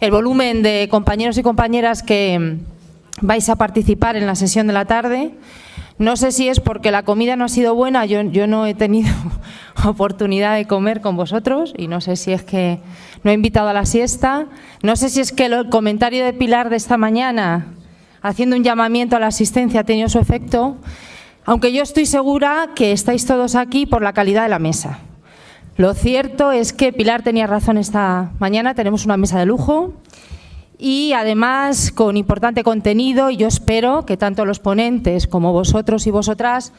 El volumen de compañeros y compañeras que vais a participar en la sesión de la tarde. No sé si es porque la comida no ha sido buena, yo no he tenido oportunidad de comer con vosotros y no sé si es que no he invitado a la siesta, no sé si es que el comentario de Pilar de esta mañana, haciendo un llamamiento a la asistencia, ha tenido su efecto, aunque yo estoy segura que estáis todos aquí por la calidad de la mesa. Lo cierto es que Pilar tenía razón esta mañana, tenemos una mesa de lujo y además con importante contenido, y yo espero que tanto los ponentes como vosotros y vosotras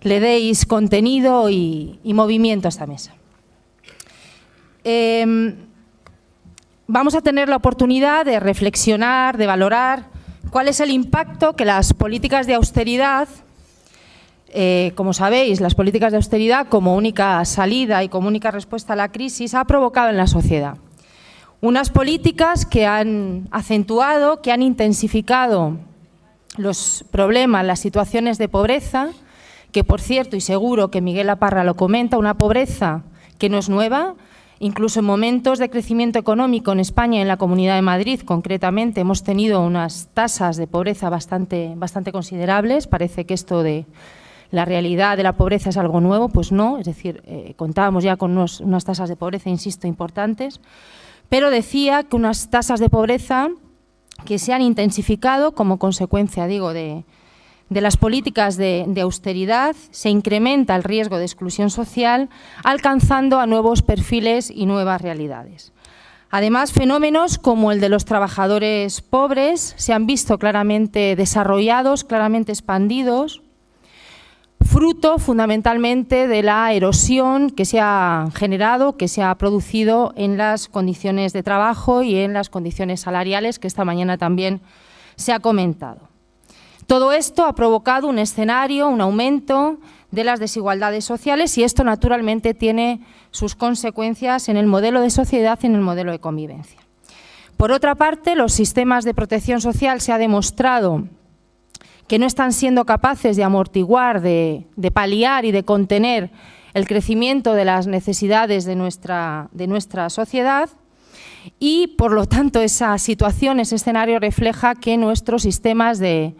le deis contenido y movimiento a esta mesa. Vamos a tener la oportunidad de reflexionar, de valorar cuál es el impacto que las políticas de austeridad, como sabéis, las políticas de austeridad como única salida y como única respuesta a la crisis ha provocado en la sociedad. Unas políticas que han acentuado, que han intensificado los problemas, las situaciones de pobreza, que por cierto, y seguro que Miguel Laparra lo comenta, una pobreza que no es nueva, incluso en momentos de crecimiento económico en España y en la Comunidad de Madrid, concretamente, hemos tenido unas tasas de pobreza bastante considerables. Parece que esto de la realidad de la pobreza es algo nuevo, pues no, es decir, contábamos ya con unas tasas de pobreza, insisto, importantes, pero decía que unas tasas de pobreza que se han intensificado como consecuencia, digo, de las políticas de austeridad, se incrementa el riesgo de exclusión social, alcanzando a nuevos perfiles y nuevas realidades. Además, fenómenos como el de los trabajadores pobres se han visto claramente desarrollados, claramente expandidos, fruto fundamentalmente de la erosión que se ha generado, que se ha producido en las condiciones de trabajo y en las condiciones salariales, que esta mañana también se ha comentado. Todo esto ha provocado un escenario, un aumento de las desigualdades sociales y esto naturalmente tiene sus consecuencias en el modelo de sociedad y en el modelo de convivencia. Por otra parte, los sistemas de protección social se ha demostrado que no están siendo capaces de amortiguar, de paliar y de contener el crecimiento de las necesidades de nuestra sociedad y, por lo tanto, esa situación, ese escenario refleja que nuestros sistemas de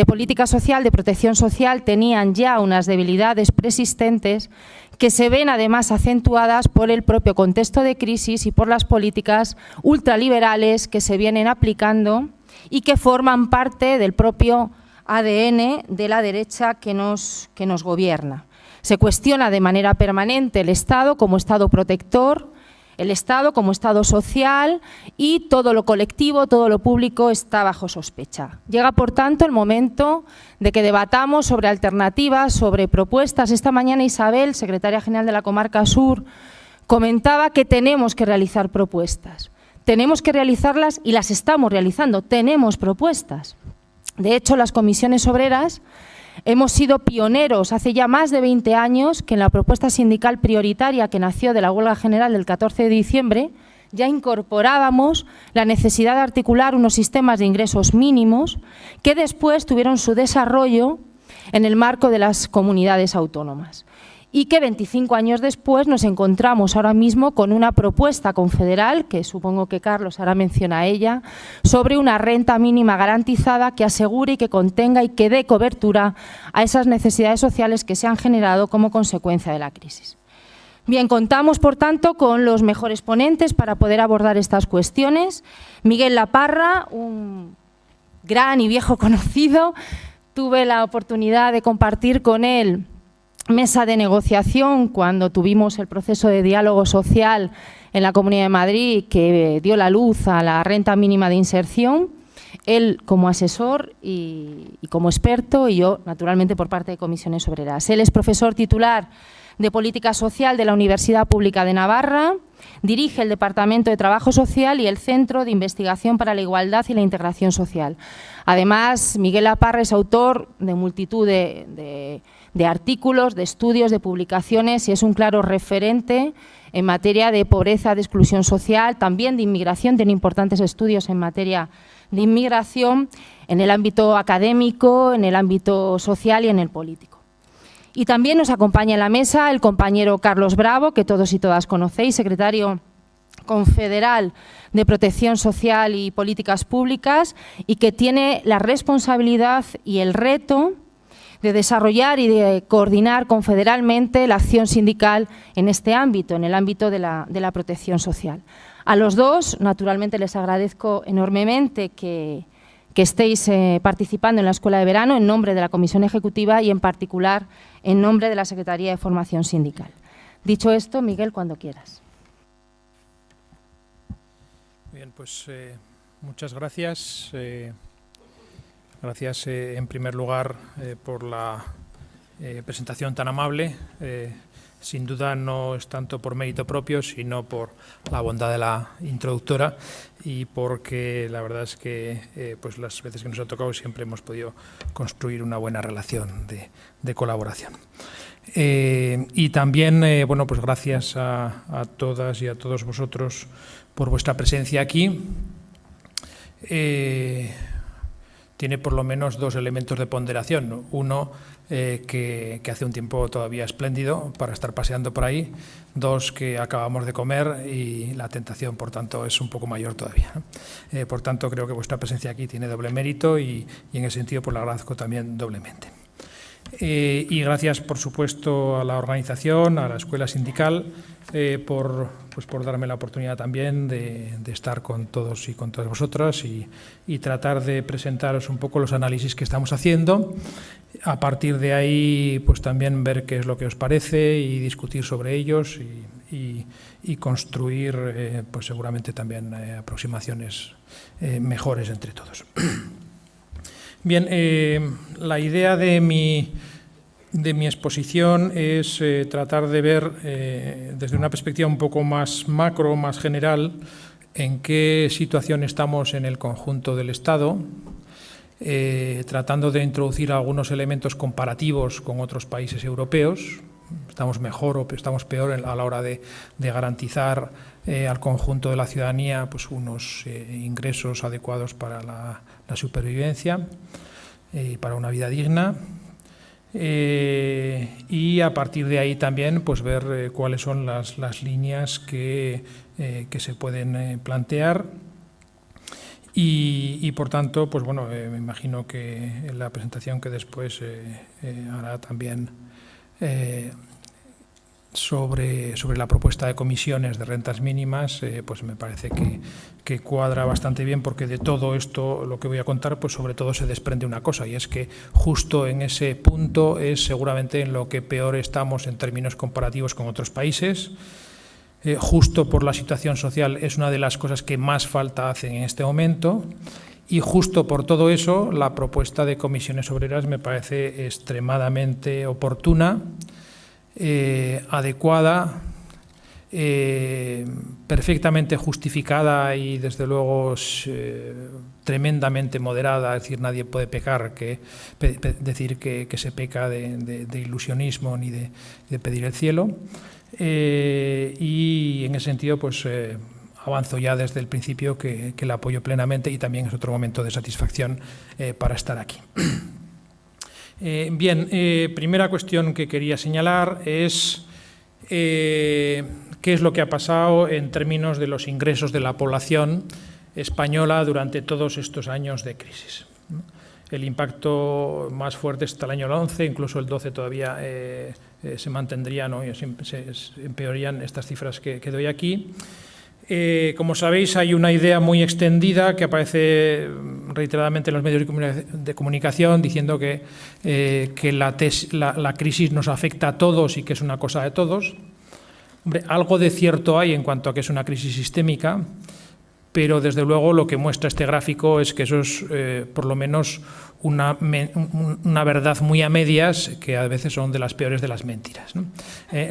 política social, de protección social, tenían ya unas debilidades persistentes que se ven además acentuadas por el propio contexto de crisis y por las políticas ultraliberales que se vienen aplicando y que forman parte del propio ADN de la derecha que nos gobierna. Se cuestiona de manera permanente el Estado como Estado protector, el Estado como Estado social y todo lo colectivo, todo lo público está bajo sospecha. Llega, por tanto, el momento de que debatamos sobre alternativas, sobre propuestas. Esta mañana Isabel, secretaria general de la Comarca Sur, comentaba que tenemos que realizar propuestas. Tenemos que realizarlas y las estamos realizando. Tenemos propuestas. De hecho, las comisiones obreras hemos sido pioneros hace ya más de 20 años que en la propuesta sindical prioritaria que nació de la huelga general del 14 de diciembre ya incorporábamos la necesidad de articular unos sistemas de ingresos mínimos que después tuvieron su desarrollo en el marco de las comunidades autónomas. Y que 25 años después nos encontramos ahora mismo con una propuesta confederal, que supongo que Carlos hará mención a ella, sobre una renta mínima garantizada que asegure y que contenga y que dé cobertura a esas necesidades sociales que se han generado como consecuencia de la crisis. Bien, contamos, por tanto, con los mejores ponentes para poder abordar estas cuestiones. Miguel Laparra, un gran y viejo conocido, tuve la oportunidad de compartir con él mesa de negociación cuando tuvimos el proceso de diálogo social en la Comunidad de Madrid que dio la luz a la renta mínima de inserción, él como asesor y como experto y yo naturalmente por parte de Comisiones Obreras. Él es profesor titular de Política Social de la Universidad Pública de Navarra, dirige el Departamento de Trabajo Social y el Centro de Investigación para la Igualdad y la Integración Social. Además, Miguel Laparra es autor de multitud de artículos, de estudios, de publicaciones y es un claro referente en materia de pobreza, de exclusión social, también de inmigración, tiene importantes estudios en materia de inmigración en el ámbito académico, en el ámbito social y en el político. Y también nos acompaña en la mesa el compañero Carlos Bravo, que todos y todas conocéis, secretario confederal de protección social y políticas públicas y que tiene la responsabilidad y el reto de desarrollar y de coordinar confederalmente la acción sindical en este ámbito, en el ámbito de la protección social. A los dos, naturalmente, les agradezco enormemente que estéis participando en la Escuela de Verano en nombre de la Comisión Ejecutiva y, en particular, en nombre de la Secretaría de Formación Sindical. Dicho esto, Miguel, cuando quieras. Bien, pues muchas gracias. Gracias, en primer lugar, por la presentación tan amable. Sin duda no es tanto por mérito propio, sino por la bondad de la introductora y porque la verdad es que pues las veces que nos ha tocado siempre hemos podido construir una buena relación de colaboración. Y también, bueno, pues gracias a todas y a todos vosotros por vuestra presencia aquí. Tiene por lo menos dos elementos de ponderación, ¿no? Uno, que hace un tiempo todavía espléndido para estar paseando por ahí. Dos, que acabamos de comer y la tentación, por tanto, es un poco mayor todavía, ¿no? Por tanto, creo que vuestra presencia aquí tiene doble mérito y en ese sentido pues la agradezco también doblemente. Y gracias, por supuesto, a la organización, a la Escuela Sindical, por darme la oportunidad también de estar con todos y con todas vosotras y tratar de presentaros un poco los análisis que estamos haciendo. A partir de ahí, pues también ver qué es lo que os parece y discutir sobre ellos y construir, pues seguramente también aproximaciones mejores entre todos. Bien, la idea de mi exposición es tratar de ver desde una perspectiva un poco más macro, más general, en qué situación estamos en el conjunto del Estado, tratando de introducir algunos elementos comparativos con otros países europeos. Estamos mejor o estamos peor a la hora de garantizar al conjunto de la ciudadanía pues unos ingresos adecuados para la supervivencia y para una vida digna. Y a partir de ahí también pues ver cuáles son las líneas que se pueden plantear. Y por tanto, pues bueno, me imagino que en la presentación que después hará también sobre la propuesta de comisiones de rentas mínimas, pues me parece que cuadra bastante bien, porque de todo esto, lo que voy a contar, pues sobre todo se desprende una cosa, y es que justo en ese punto es seguramente en lo que peor estamos en términos comparativos con otros países. Justo por la situación social es una de las cosas que más falta hacen en este momento. Y justo por todo eso, la propuesta de comisiones obreras me parece extremadamente oportuna, adecuada, perfectamente justificada y desde luego tremendamente moderada. Es decir, nadie puede pecar, decir que se peca de ilusionismo ni de pedir el cielo. Y en ese sentido pues avanzo ya desde el principio que la apoyo plenamente, y también es otro momento de satisfacción para estar aquí. Bien, primera cuestión que quería señalar es qué es lo que ha pasado en términos de los ingresos de la población española durante todos estos años de crisis. El impacto más fuerte está el año 11, incluso el 12 todavía se mantendría, ¿no? Se empeorarían estas cifras que doy aquí. Como sabéis, hay una idea muy extendida que aparece reiteradamente en los medios de comunicación diciendo que la crisis nos afecta a todos y que es una cosa de todos. Hombre, algo de cierto hay en cuanto a que es una crisis sistémica, pero desde luego lo que muestra este gráfico es que eso es por lo menos una verdad muy a medias, que a veces son de las peores de las mentiras, ¿no?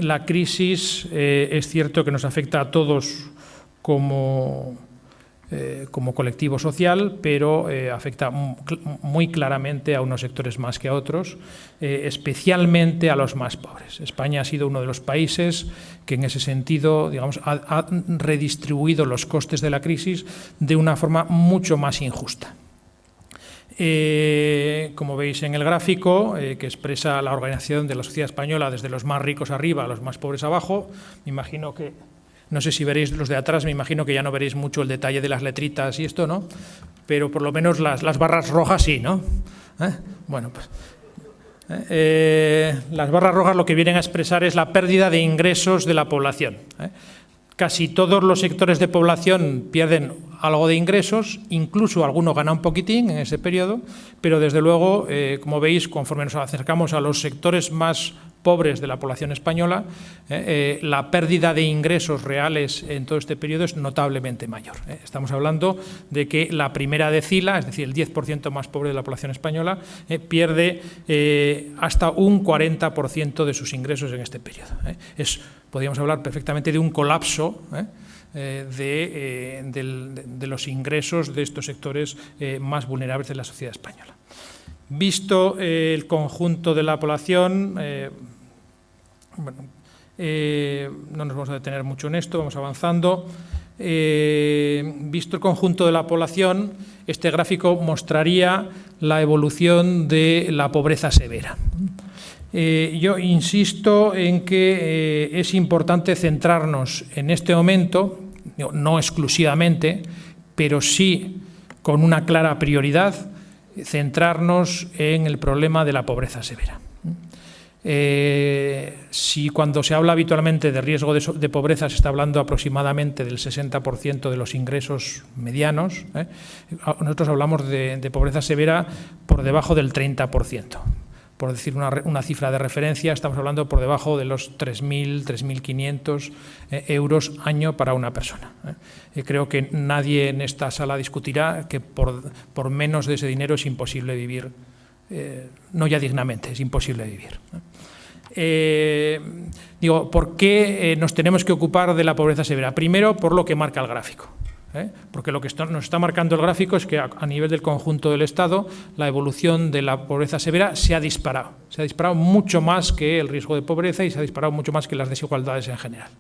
La crisis es cierto que nos afecta a todos como colectivo social, pero afecta muy claramente a unos sectores más que a otros, especialmente a los más pobres. España ha sido uno de los países que en ese sentido, digamos, ha redistribuido los costes de la crisis de una forma mucho más injusta. Como veis en el gráfico, que expresa la organización de la sociedad española desde los más ricos arriba a los más pobres abajo, me imagino que No sé si veréis los de atrás, me imagino que ya no veréis mucho el detalle de las letritas y esto, ¿no? Pero por lo menos las barras rojas sí, ¿no? Bueno, pues las barras rojas lo que vienen a expresar es la pérdida de ingresos de la población. Casi todos los sectores de población pierden algo de ingresos, incluso alguno gana un poquitín en ese periodo, pero desde luego, como veis, conforme nos acercamos a los sectores más pobres de la población española, la pérdida de ingresos reales en todo este periodo es notablemente mayor. Estamos hablando de que la primera decila, es decir, el 10% más pobre de la población española, pierde hasta un 40% de sus ingresos en este periodo. Podríamos hablar perfectamente de un colapso de los ingresos de estos sectores más vulnerables de la sociedad española. Visto el conjunto de la población, no nos vamos a detener mucho en esto, vamos avanzando. Visto el conjunto de la población, este gráfico mostraría la evolución de la pobreza severa. Yo insisto en que es importante centrarnos en este momento, no exclusivamente, pero sí con una clara prioridad, centrarnos en el problema de la pobreza severa. Si cuando se habla habitualmente de riesgo de pobreza se está hablando aproximadamente del 60% de los ingresos medianos, nosotros hablamos de pobreza severa por debajo del 30%. Por decir una cifra de referencia, estamos hablando por debajo de los 3.000, 3.500 euros año para una persona. Creo que nadie en esta sala discutirá que por menos de ese dinero es imposible vivir, no ya dignamente, es imposible vivir. ¿Por qué nos tenemos que ocupar de la pobreza severa? Primero, por lo que marca el gráfico. Porque lo que nos está marcando el gráfico es que a nivel del conjunto del Estado la evolución de la pobreza severa se ha disparado. Se ha disparado mucho más que el riesgo de pobreza y se ha disparado mucho más que las desigualdades en general.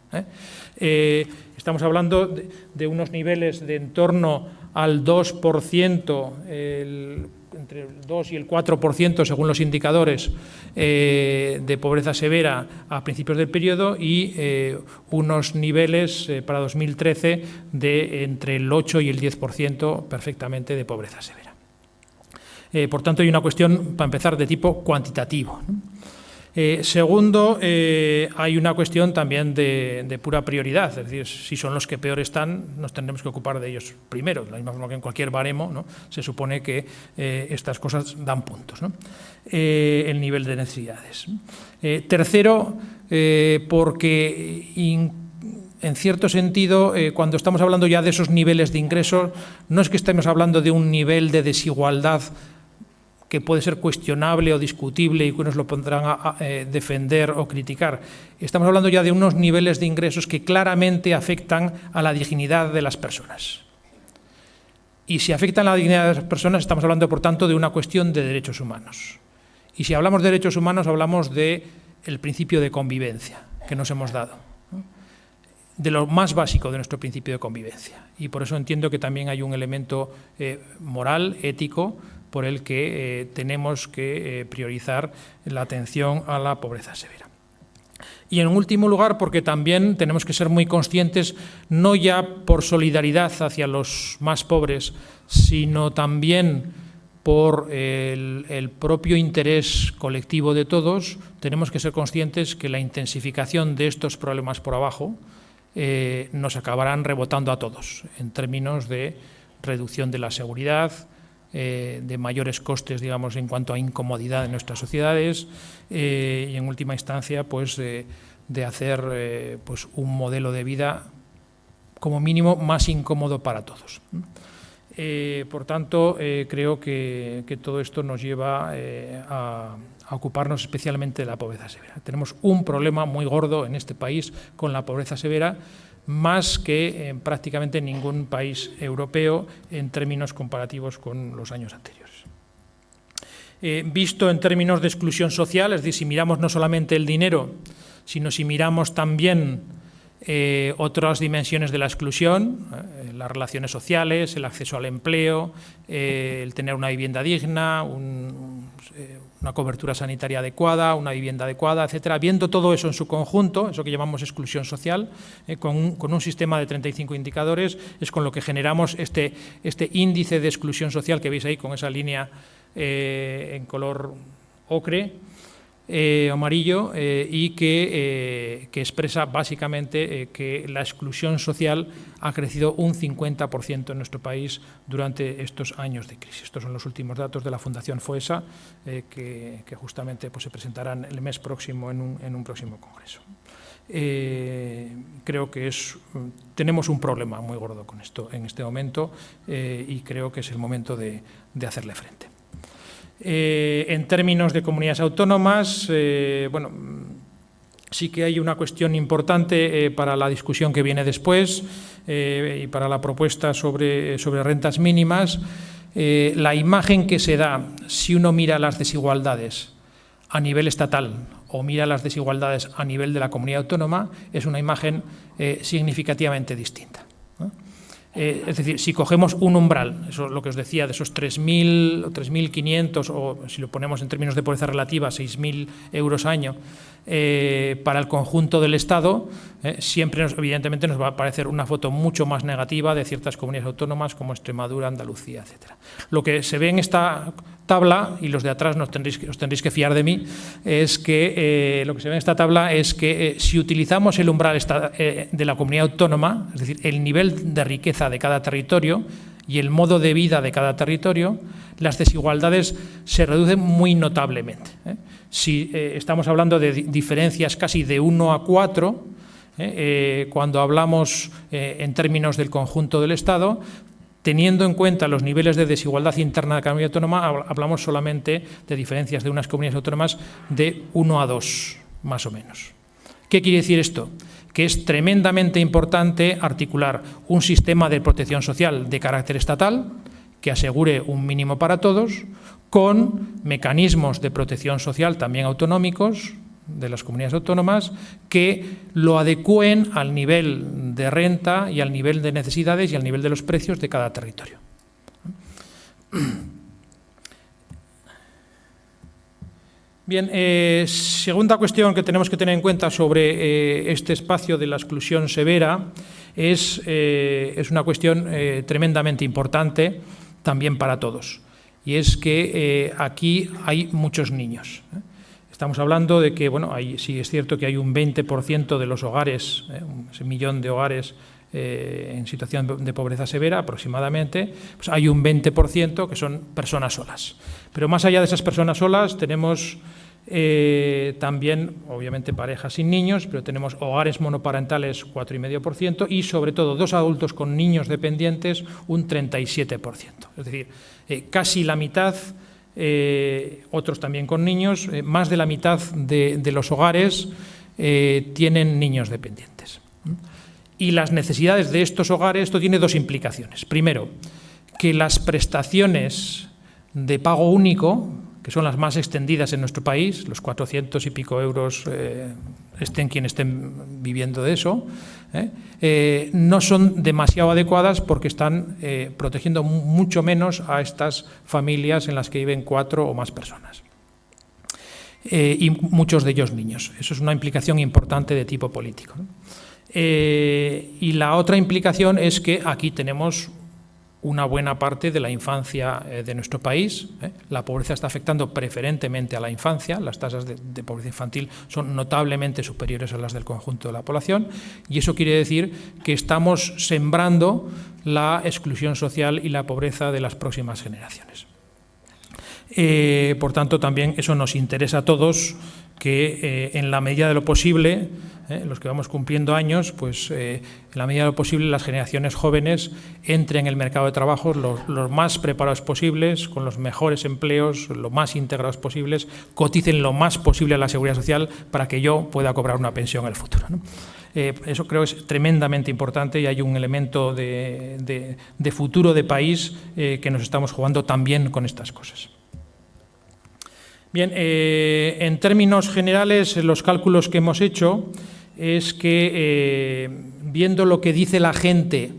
Estamos hablando de unos niveles de en torno al 2%, entre el 2 y el 4% según los indicadores de pobreza severa a principios del periodo y unos niveles para 2013 de entre el 8 y el 10% perfectamente de pobreza severa. Por tanto, hay una cuestión, para empezar, de tipo cuantitativo, ¿no? Segundo, hay una cuestión también de pura prioridad, es decir, si son los que peor están, nos tendremos que ocupar de ellos primero, de la misma forma que en cualquier baremo, ¿no? Se supone que estas cosas dan puntos, ¿no? El nivel de necesidades. Tercero, porque en cierto sentido, cuando estamos hablando ya de esos niveles de ingresos, no es que estemos hablando de un nivel de desigualdad que puede ser cuestionable o discutible y que unos lo pondrán a defender o criticar. Estamos hablando ya de unos niveles de ingresos que claramente afectan a la dignidad de las personas. Y si afectan a la dignidad de las personas, estamos hablando, por tanto, de una cuestión de derechos humanos. Y si hablamos de derechos humanos, hablamos del principio de convivencia que nos hemos dado, ¿no? De lo más básico de nuestro principio de convivencia. Y por eso entiendo que también hay un elemento moral, ético, por el que tenemos que priorizar la atención a la pobreza severa. Y en último lugar, porque también tenemos que ser muy conscientes, no ya por solidaridad hacia los más pobres, sino también por el propio interés colectivo de todos, tenemos que ser conscientes que la intensificación de estos problemas por abajo nos acabarán rebotando a todos, en términos de reducción de la seguridad, de mayores costes, digamos, en cuanto a incomodidad en nuestras sociedades y, en última instancia, pues, de hacer pues, un modelo de vida, como mínimo, más incómodo para todos. Por tanto, creo que todo esto nos lleva a ocuparnos especialmente de la pobreza severa. Tenemos un problema muy gordo en este país con la pobreza severa, más que en prácticamente ningún país europeo en términos comparativos con los años anteriores. Visto en términos de exclusión social, es decir, si miramos no solamente el dinero, sino si miramos también otras dimensiones de la exclusión, las relaciones sociales, el acceso al empleo, el tener una vivienda digna, una cobertura sanitaria adecuada, una vivienda adecuada, etcétera. Viendo todo eso en su conjunto, eso que llamamos exclusión social, con un sistema de 35 indicadores, es con lo que generamos este índice de exclusión social que veis ahí con esa línea en color ocre, amarillo, y que expresa básicamente que la exclusión social ha crecido un 50% en nuestro país durante estos años de crisis. Estos son los últimos datos de la Fundación FOESA, que justamente pues, se presentarán el mes próximo en un próximo congreso. Creo que tenemos un problema muy gordo con esto en este momento, y creo que es el momento de hacerle frente. En términos de comunidades autónomas, bueno, sí que hay una cuestión importante para la discusión que viene después y para la propuesta sobre rentas mínimas. La imagen que se da si uno mira las desigualdades a nivel estatal o mira las desigualdades a nivel de la comunidad autónoma es una imagen significativamente distinta, ¿no? Es decir, si cogemos un umbral, eso es lo que os decía, de esos 3.000 o 3.500, o si lo ponemos en términos de pobreza relativa, 6.000 euros año, para el conjunto del Estado, siempre, evidentemente, nos va a parecer una foto mucho más negativa de ciertas comunidades autónomas como Extremadura, Andalucía, etcétera. Lo que se ve en esta tabla, y los de atrás os tendréis que fiar de mí, es que lo que se ve en esta tabla es que si utilizamos el umbral de la comunidad autónoma, es decir, el nivel de riqueza de cada territorio y el modo de vida de cada territorio, las desigualdades se reducen muy notablemente. Si estamos hablando de diferencias casi de 1 a 4, cuando hablamos en términos del conjunto del Estado, teniendo en cuenta los niveles de desigualdad interna de cada comunidad autónoma, hablamos solamente de diferencias de unas comunidades autónomas de 1 a 2, más o menos. ¿Qué quiere decir esto? Que es tremendamente importante articular un sistema de protección social de carácter estatal que asegure un mínimo para todos, con mecanismos de protección social también autonómicos de las comunidades autónomas que lo adecúen al nivel de renta y al nivel de necesidades y al nivel de los precios de cada territorio. Bien, segunda cuestión que tenemos que tener en cuenta sobre este espacio de la exclusión severa es una cuestión tremendamente importante también para todos, y es que aquí hay muchos niños. Estamos hablando de que, bueno, sí es cierto que hay un 20% de los hogares, ese millón de hogares en situación de pobreza severa aproximadamente, pues hay un 20% que son personas solas. Pero más allá de esas personas solas tenemos también, obviamente, parejas sin niños, pero tenemos hogares monoparentales 4,5% y, sobre todo, 2 adultos con niños dependientes, un 37%. Es decir, casi la mitad, otros también con niños, más de la mitad de los hogares tienen niños dependientes. Y las necesidades de estos hogares, esto tiene dos implicaciones. Primero, que las prestaciones de pago único, que son las más extendidas en nuestro país, los 400 y pico euros, estén quien estén viviendo de eso, no son demasiado adecuadas porque están protegiendo mucho menos a estas familias en las que viven 4 o más personas. Y muchos de ellos niños. Eso es una implicación importante de tipo político, ¿no? Y la otra implicación es que aquí tenemos una buena parte de la infancia de nuestro país. La pobreza está afectando preferentemente a la infancia, las tasas de pobreza infantil son notablemente superiores a las del conjunto de la población, y eso quiere decir que estamos sembrando la exclusión social y la pobreza de las próximas generaciones. Por tanto, también eso nos interesa a todos, que en la medida de lo posible, los que vamos cumpliendo años, pues en la medida de lo posible las generaciones jóvenes entren en el mercado de trabajo los más preparados posibles, con los mejores empleos, lo más integrados posibles, coticen lo más posible a la seguridad social para que yo pueda cobrar una pensión en el futuro, ¿no? Eso creo que es tremendamente importante y hay un elemento de futuro de país que nos estamos jugando también con estas cosas. Bien, en términos generales, los cálculos que hemos hecho es que, viendo lo que dice la gente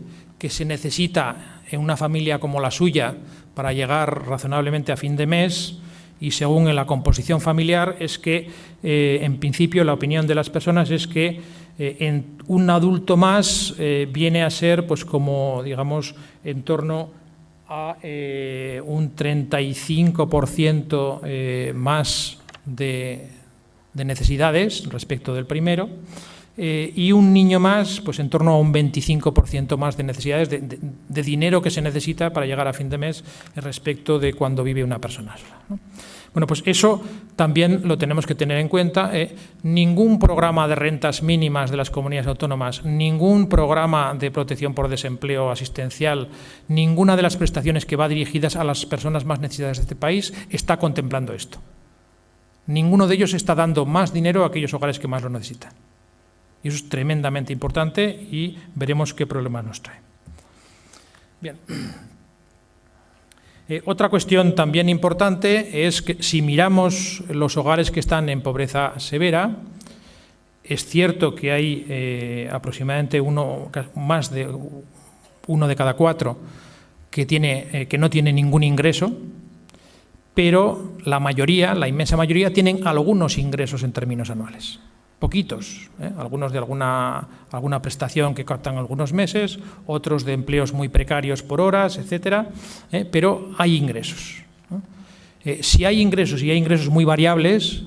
que se necesita en una familia como la suya para llegar razonablemente a fin de mes, y según en la composición familiar es que, en principio, la opinión de las personas es que en un adulto más viene a ser, pues como, digamos, en torno a un 35% más de necesidades respecto del primero, y un niño más, pues en torno a un 25% más de necesidades de dinero que se necesita para llegar a fin de mes respecto de cuando vive una persona sola, ¿no? Bueno, pues eso también lo tenemos que tener en cuenta. Ningún programa de rentas mínimas de las comunidades autónomas, ningún programa de protección por desempleo asistencial, ninguna de las prestaciones que va dirigidas a las personas más necesitadas de este país está contemplando esto. Ninguno de ellos está dando más dinero a aquellos hogares que más lo necesitan. Y eso es tremendamente importante y veremos qué problemas nos trae. Bien. Otra cuestión también importante es que si miramos los hogares que están en pobreza severa, es cierto que hay aproximadamente más de uno de cada 4 que no tiene ningún ingreso, pero la inmensa mayoría, tienen algunos ingresos en términos anuales. Poquitos, algunos de alguna prestación que captan algunos meses, otros de empleos muy precarios por horas, etcétera, pero hay ingresos, ¿no? Si hay ingresos y hay ingresos muy variables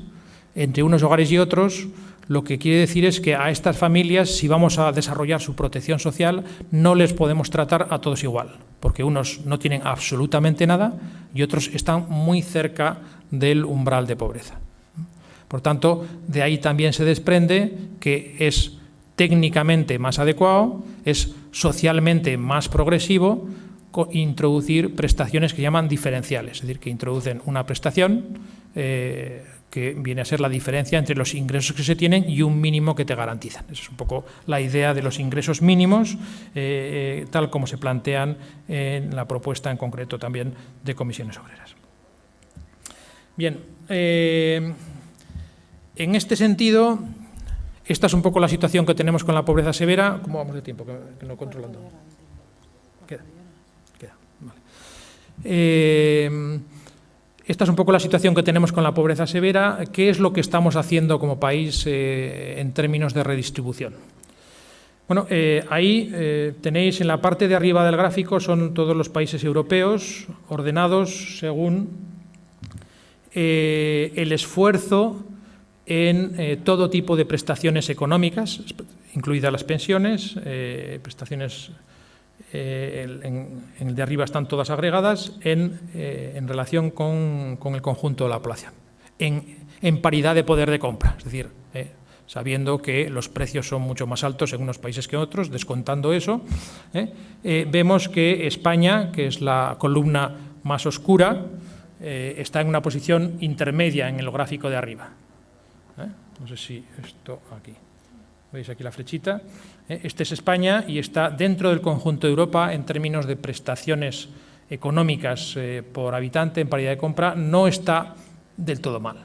entre unos hogares y otros, lo que quiere decir es que a estas familias, si vamos a desarrollar su protección social, no les podemos tratar a todos igual, porque unos no tienen absolutamente nada y otros están muy cerca del umbral de pobreza. Por tanto, de ahí también se desprende que es técnicamente más adecuado, es socialmente más progresivo introducir prestaciones que llaman diferenciales, es decir, que introducen una prestación que viene a ser la diferencia entre los ingresos que se tienen y un mínimo que te garantizan. Esa es un poco la idea de los ingresos mínimos, tal como se plantean en la propuesta en concreto también de Comisiones Obreras. Bien. En este sentido, esta es un poco la situación que tenemos con la pobreza severa. ¿Cómo vamos de tiempo? Que no controlando. Queda. Vale. Esta es un poco la situación que tenemos con la pobreza severa. ¿Qué es lo que estamos haciendo como país en términos de redistribución? Bueno, ahí tenéis en la parte de arriba del gráfico, son todos los países europeos ordenados según el esfuerzo en todo tipo de prestaciones económicas, incluidas las pensiones, prestaciones, en el de arriba están todas agregadas, en relación con el conjunto de la población, en paridad de poder de compra, es decir, sabiendo que los precios son mucho más altos en unos países que en otros, descontando eso, vemos que España, que es la columna más oscura, está en una posición intermedia en el gráfico de arriba. No sé si esto aquí, veis aquí la flechita, este es España y está dentro del conjunto de Europa en términos de prestaciones económicas por habitante en paridad de compra, no está del todo mal.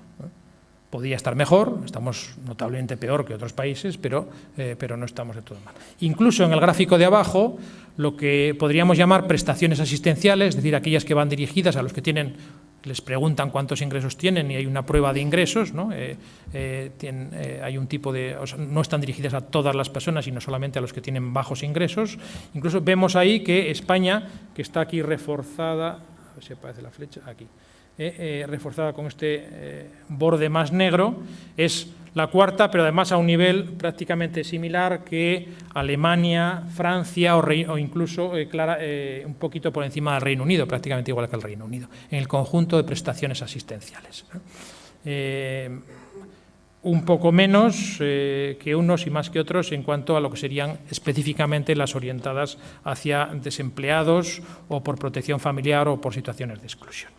Podría estar mejor, estamos notablemente peor que otros países, pero no estamos del todo mal. Incluso en el gráfico de abajo, lo que podríamos llamar prestaciones asistenciales, es decir, aquellas que van dirigidas a los que les preguntan cuántos ingresos tienen y hay una prueba de ingresos, ¿no? Hay un tipo de, o sea, no están dirigidas a todas las personas, sino solamente a los que tienen bajos ingresos. Incluso vemos ahí que España, que está aquí reforzada, a ver si aparece la flecha, aquí, reforzada con este borde más negro, es la cuarta, pero además a un nivel prácticamente similar que Alemania, Francia o incluso un poquito por encima del Reino Unido, prácticamente igual que el Reino Unido, en el conjunto de prestaciones asistenciales. Un poco menos que unos y más que otros en cuanto a lo que serían específicamente las orientadas hacia desempleados o por protección familiar o por situaciones de exclusión.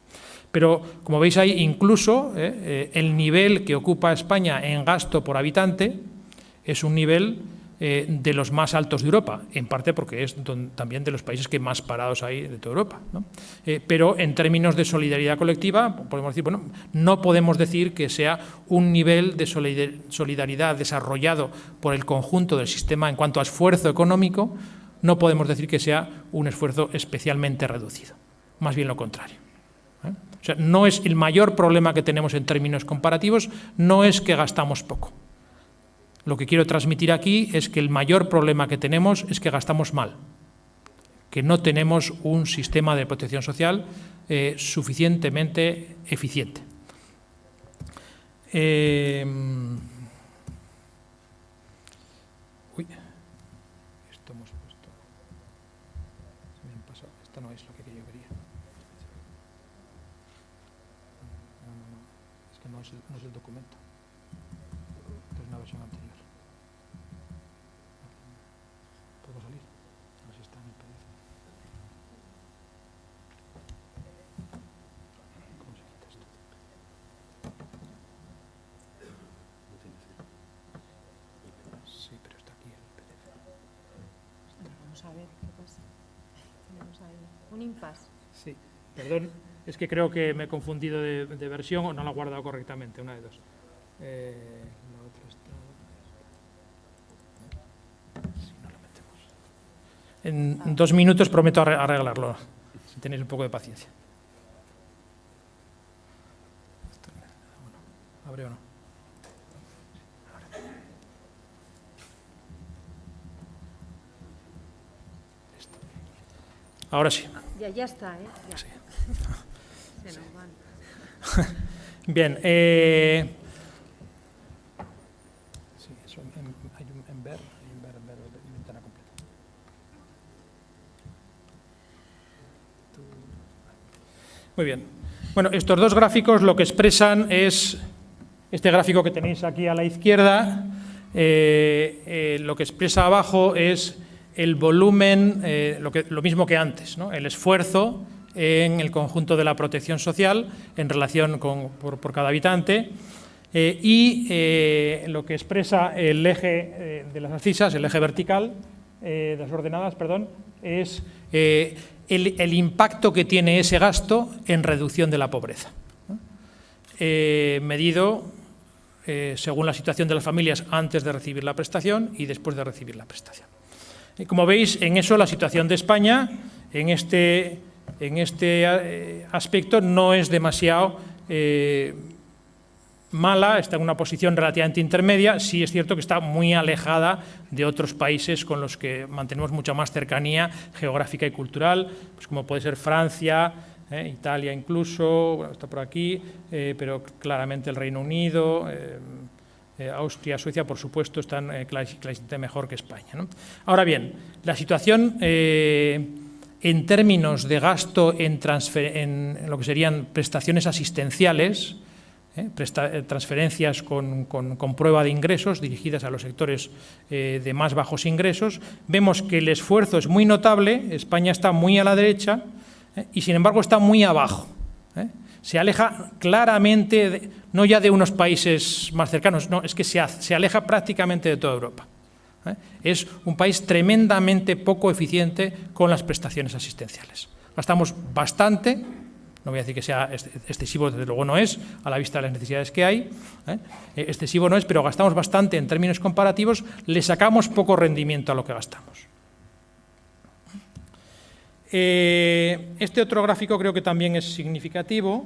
Pero, como veis ahí, incluso el nivel que ocupa España en gasto por habitante es un nivel de los más altos de Europa, en parte porque es también de los países que más parados hay de toda Europa, ¿no? Pero en términos de solidaridad colectiva, podemos decir, bueno, no podemos decir que sea un nivel de solidaridad desarrollado por el conjunto del sistema en cuanto a esfuerzo económico no podemos decir que sea un esfuerzo especialmente reducido, más bien lo contrario. O sea, no es el mayor problema que tenemos en términos comparativos, no es que gastamos poco. Lo que quiero transmitir aquí es que el mayor problema que tenemos es que gastamos mal, que no tenemos un sistema de protección social suficientemente eficiente. Uy, esto hemos puesto. Se me han pasado. Esto no es lo que yo quería. No. Es que no es el documento. Es una versión anterior. ¿Puedo salir? A ver si está en el PDF. ¿Cómo se quita esto? Sí, pero está aquí el PDF. Vamos a ver qué pasa. Tenemos ahí un impasse. Sí, perdón, es que creo que me he confundido de versión o no la he guardado correctamente, una de dos. La otra está... Si no lo metemos. En 2 minutos prometo arreglarlo, si tenéis un poco de paciencia. Bueno, ¿abre o no? Ahora sí. Ya está, ¿eh? Ya. Sí. Se nos van. Bien. Sí, eso hay en ver, ventana completa. Muy bien. Bueno, estos dos gráficos lo que expresan es, este gráfico que tenéis aquí a la izquierda, lo que expresa abajo es el volumen, lo mismo que antes, ¿no? El esfuerzo en el conjunto de la protección social en relación por cada habitante y lo que expresa el eje de las abscisas, el eje vertical de las ordenadas, perdón, es el impacto que tiene ese gasto en reducción de la pobreza, ¿no? Medido según la situación de las familias antes de recibir la prestación y después de recibir la prestación. Como veis, en eso la situación de España, en este aspecto, no es demasiado mala, está en una posición relativamente intermedia. Sí es cierto que está muy alejada de otros países con los que mantenemos mucha más cercanía geográfica y cultural, pues como puede ser Francia, Italia incluso, bueno, está por aquí, pero claramente el Reino Unido, Austria, Suecia, por supuesto, están claramente mejor que España, ¿no? Ahora bien, la situación en términos de gasto en lo que serían prestaciones asistenciales, transferencias con prueba de ingresos dirigidas a los sectores de más bajos ingresos, vemos que el esfuerzo es muy notable. España está muy a la derecha y, sin embargo, está muy abajo. Se aleja claramente, no ya de unos países más cercanos, no, es que se aleja prácticamente de toda Europa. Es un país tremendamente poco eficiente con las prestaciones asistenciales. Gastamos bastante, no voy a decir que sea excesivo, desde luego no es, a la vista de las necesidades que hay, excesivo no es, pero gastamos bastante en términos comparativos, le sacamos poco rendimiento a lo que gastamos. Este otro gráfico creo que también es significativo.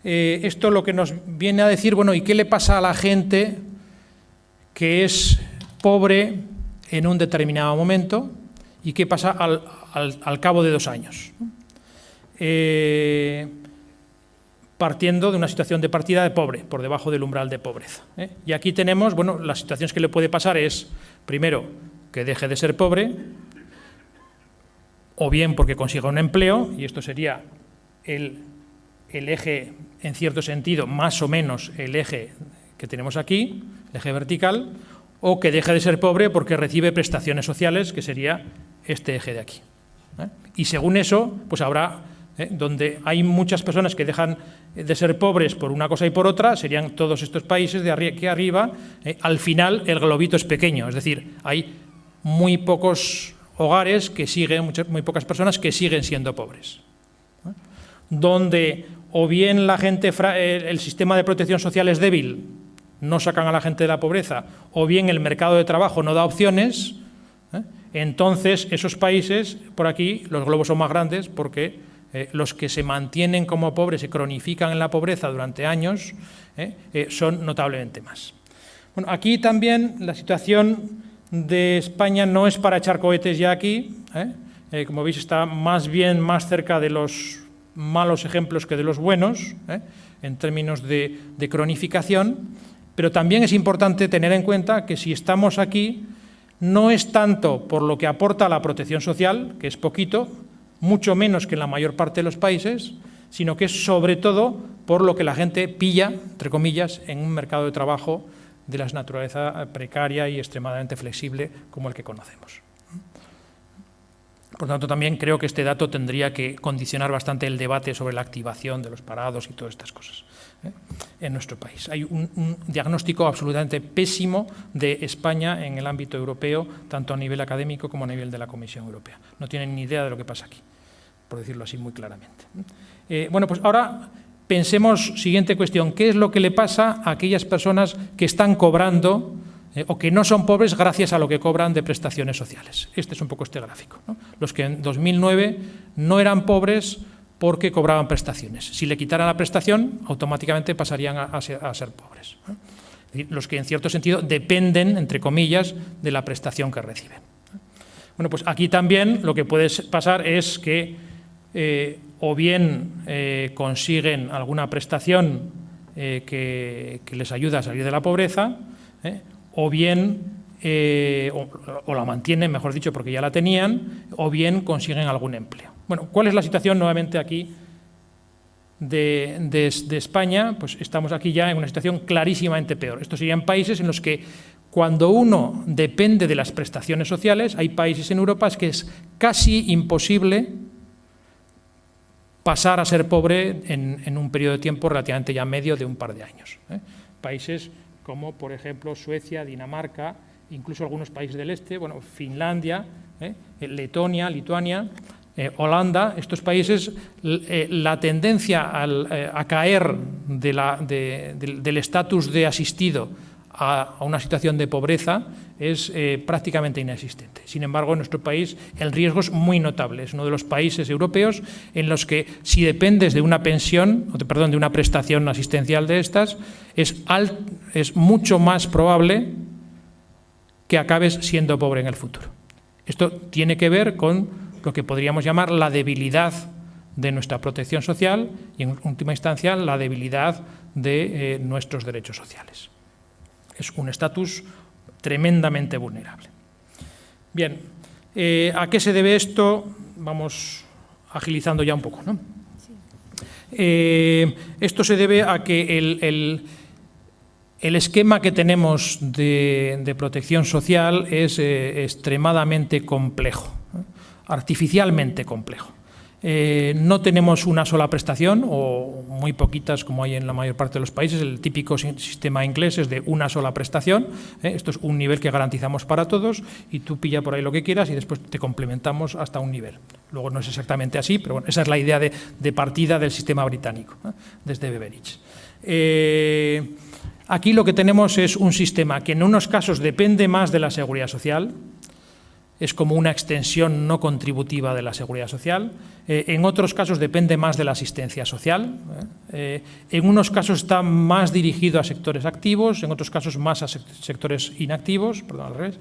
Esto lo que nos viene a decir, bueno, ¿y qué le pasa a la gente que es pobre en un determinado momento y qué pasa al cabo de 2 años? Partiendo de una situación de partida de pobre, por debajo del umbral de pobreza. Y aquí tenemos, bueno, las situaciones que le puede pasar es, primero, que deje de ser pobre, o bien porque consiga un empleo, y esto sería el eje, en cierto sentido, más o menos el eje que tenemos aquí, el eje vertical, o que deje de ser pobre porque recibe prestaciones sociales, que sería este eje de aquí. Y según eso, pues habrá, donde hay muchas personas que dejan de ser pobres por una cosa y por otra, serían todos estos países de aquí arriba. Al final el globito es pequeño, es decir, hay muy pocos hogares que siguen, muy pocas personas que siguen siendo pobres, donde o bien la gente, el sistema de protección social es débil, no sacan a la gente de la pobreza, o bien el mercado de trabajo no da opciones, Entonces, esos países, por aquí, los globos son más grandes porque los que se mantienen como pobres, se cronifican en la pobreza durante años, son notablemente más. Bueno, aquí también la situación de España no es para echar cohetes ya aquí, como veis está más cerca de los malos ejemplos que de los buenos, en términos de cronificación, pero también es importante tener en cuenta que si estamos aquí no es tanto por lo que aporta la protección social, que es poquito, mucho menos que en la mayor parte de los países, sino que es sobre todo por lo que la gente pilla, entre comillas, en un mercado de trabajo de la naturaleza precaria y extremadamente flexible como el que conocemos. Por tanto, también creo que este dato tendría que condicionar bastante el debate sobre la activación de los parados y todas estas cosas en nuestro país. Hay un diagnóstico absolutamente pésimo de España en el ámbito europeo, tanto a nivel académico como a nivel de la Comisión Europea. No tienen ni idea de lo que pasa aquí, por decirlo así muy claramente. Bueno, pues ahora pensemos, siguiente cuestión, ¿qué es lo que le pasa a aquellas personas que están cobrando o que no son pobres gracias a lo que cobran de prestaciones sociales? Este es un poco este gráfico, ¿no? Los que en 2009 no eran pobres porque cobraban prestaciones. Si le quitaran la prestación, automáticamente pasarían a ser pobres, ¿no? Es decir, los que en cierto sentido dependen, entre comillas, de la prestación que reciben. Bueno, pues aquí también lo que puede pasar es que o bien consiguen alguna prestación que les ayuda a salir de la pobreza, o bien, o la mantienen, mejor dicho, porque ya la tenían, o bien consiguen algún empleo. Bueno, ¿cuál es la situación nuevamente aquí de España? Pues estamos aquí ya en una situación clarísimamente peor. Estos serían países en los que cuando uno depende de las prestaciones sociales, hay países en Europa que es casi imposible pasar a ser pobre en un periodo de tiempo relativamente ya medio de un par de años. Países como, por ejemplo, Suecia, Dinamarca, incluso algunos países del este, bueno, Finlandia, Letonia, Lituania, Holanda, estos países, la tendencia a caer del estatus de asistido a una situación de pobreza es prácticamente inexistente. Sin embargo, en nuestro país el riesgo es muy notable. Es uno de los países europeos en los que si dependes de una pensión, de una prestación asistencial de estas, es mucho más probable que acabes siendo pobre en el futuro. Esto tiene que ver con lo que podríamos llamar la debilidad de nuestra protección social y, en última instancia, la debilidad de nuestros derechos sociales. Es un estatus tremendamente vulnerable. Bien, ¿a qué se debe esto? Vamos agilizando ya un poco, ¿no? Sí. Esto se debe a que el esquema que tenemos de protección social es extremadamente complejo, artificialmente complejo. No tenemos una sola prestación, o muy poquitas como hay en la mayor parte de los países. El típico sistema inglés es de una sola prestación. Esto es un nivel que garantizamos para todos y tú pilla por ahí lo que quieras y después te complementamos hasta un nivel. Luego no es exactamente así, pero bueno, esa es la idea de partida del sistema británico, desde Beveridge. Aquí lo que tenemos es un sistema que en unos casos depende más de la seguridad social, es como una extensión no contributiva de la seguridad social. En otros casos depende más de la asistencia social. En unos casos está más dirigido a sectores activos, en otros casos más a sectores inactivos, perdón, al revés.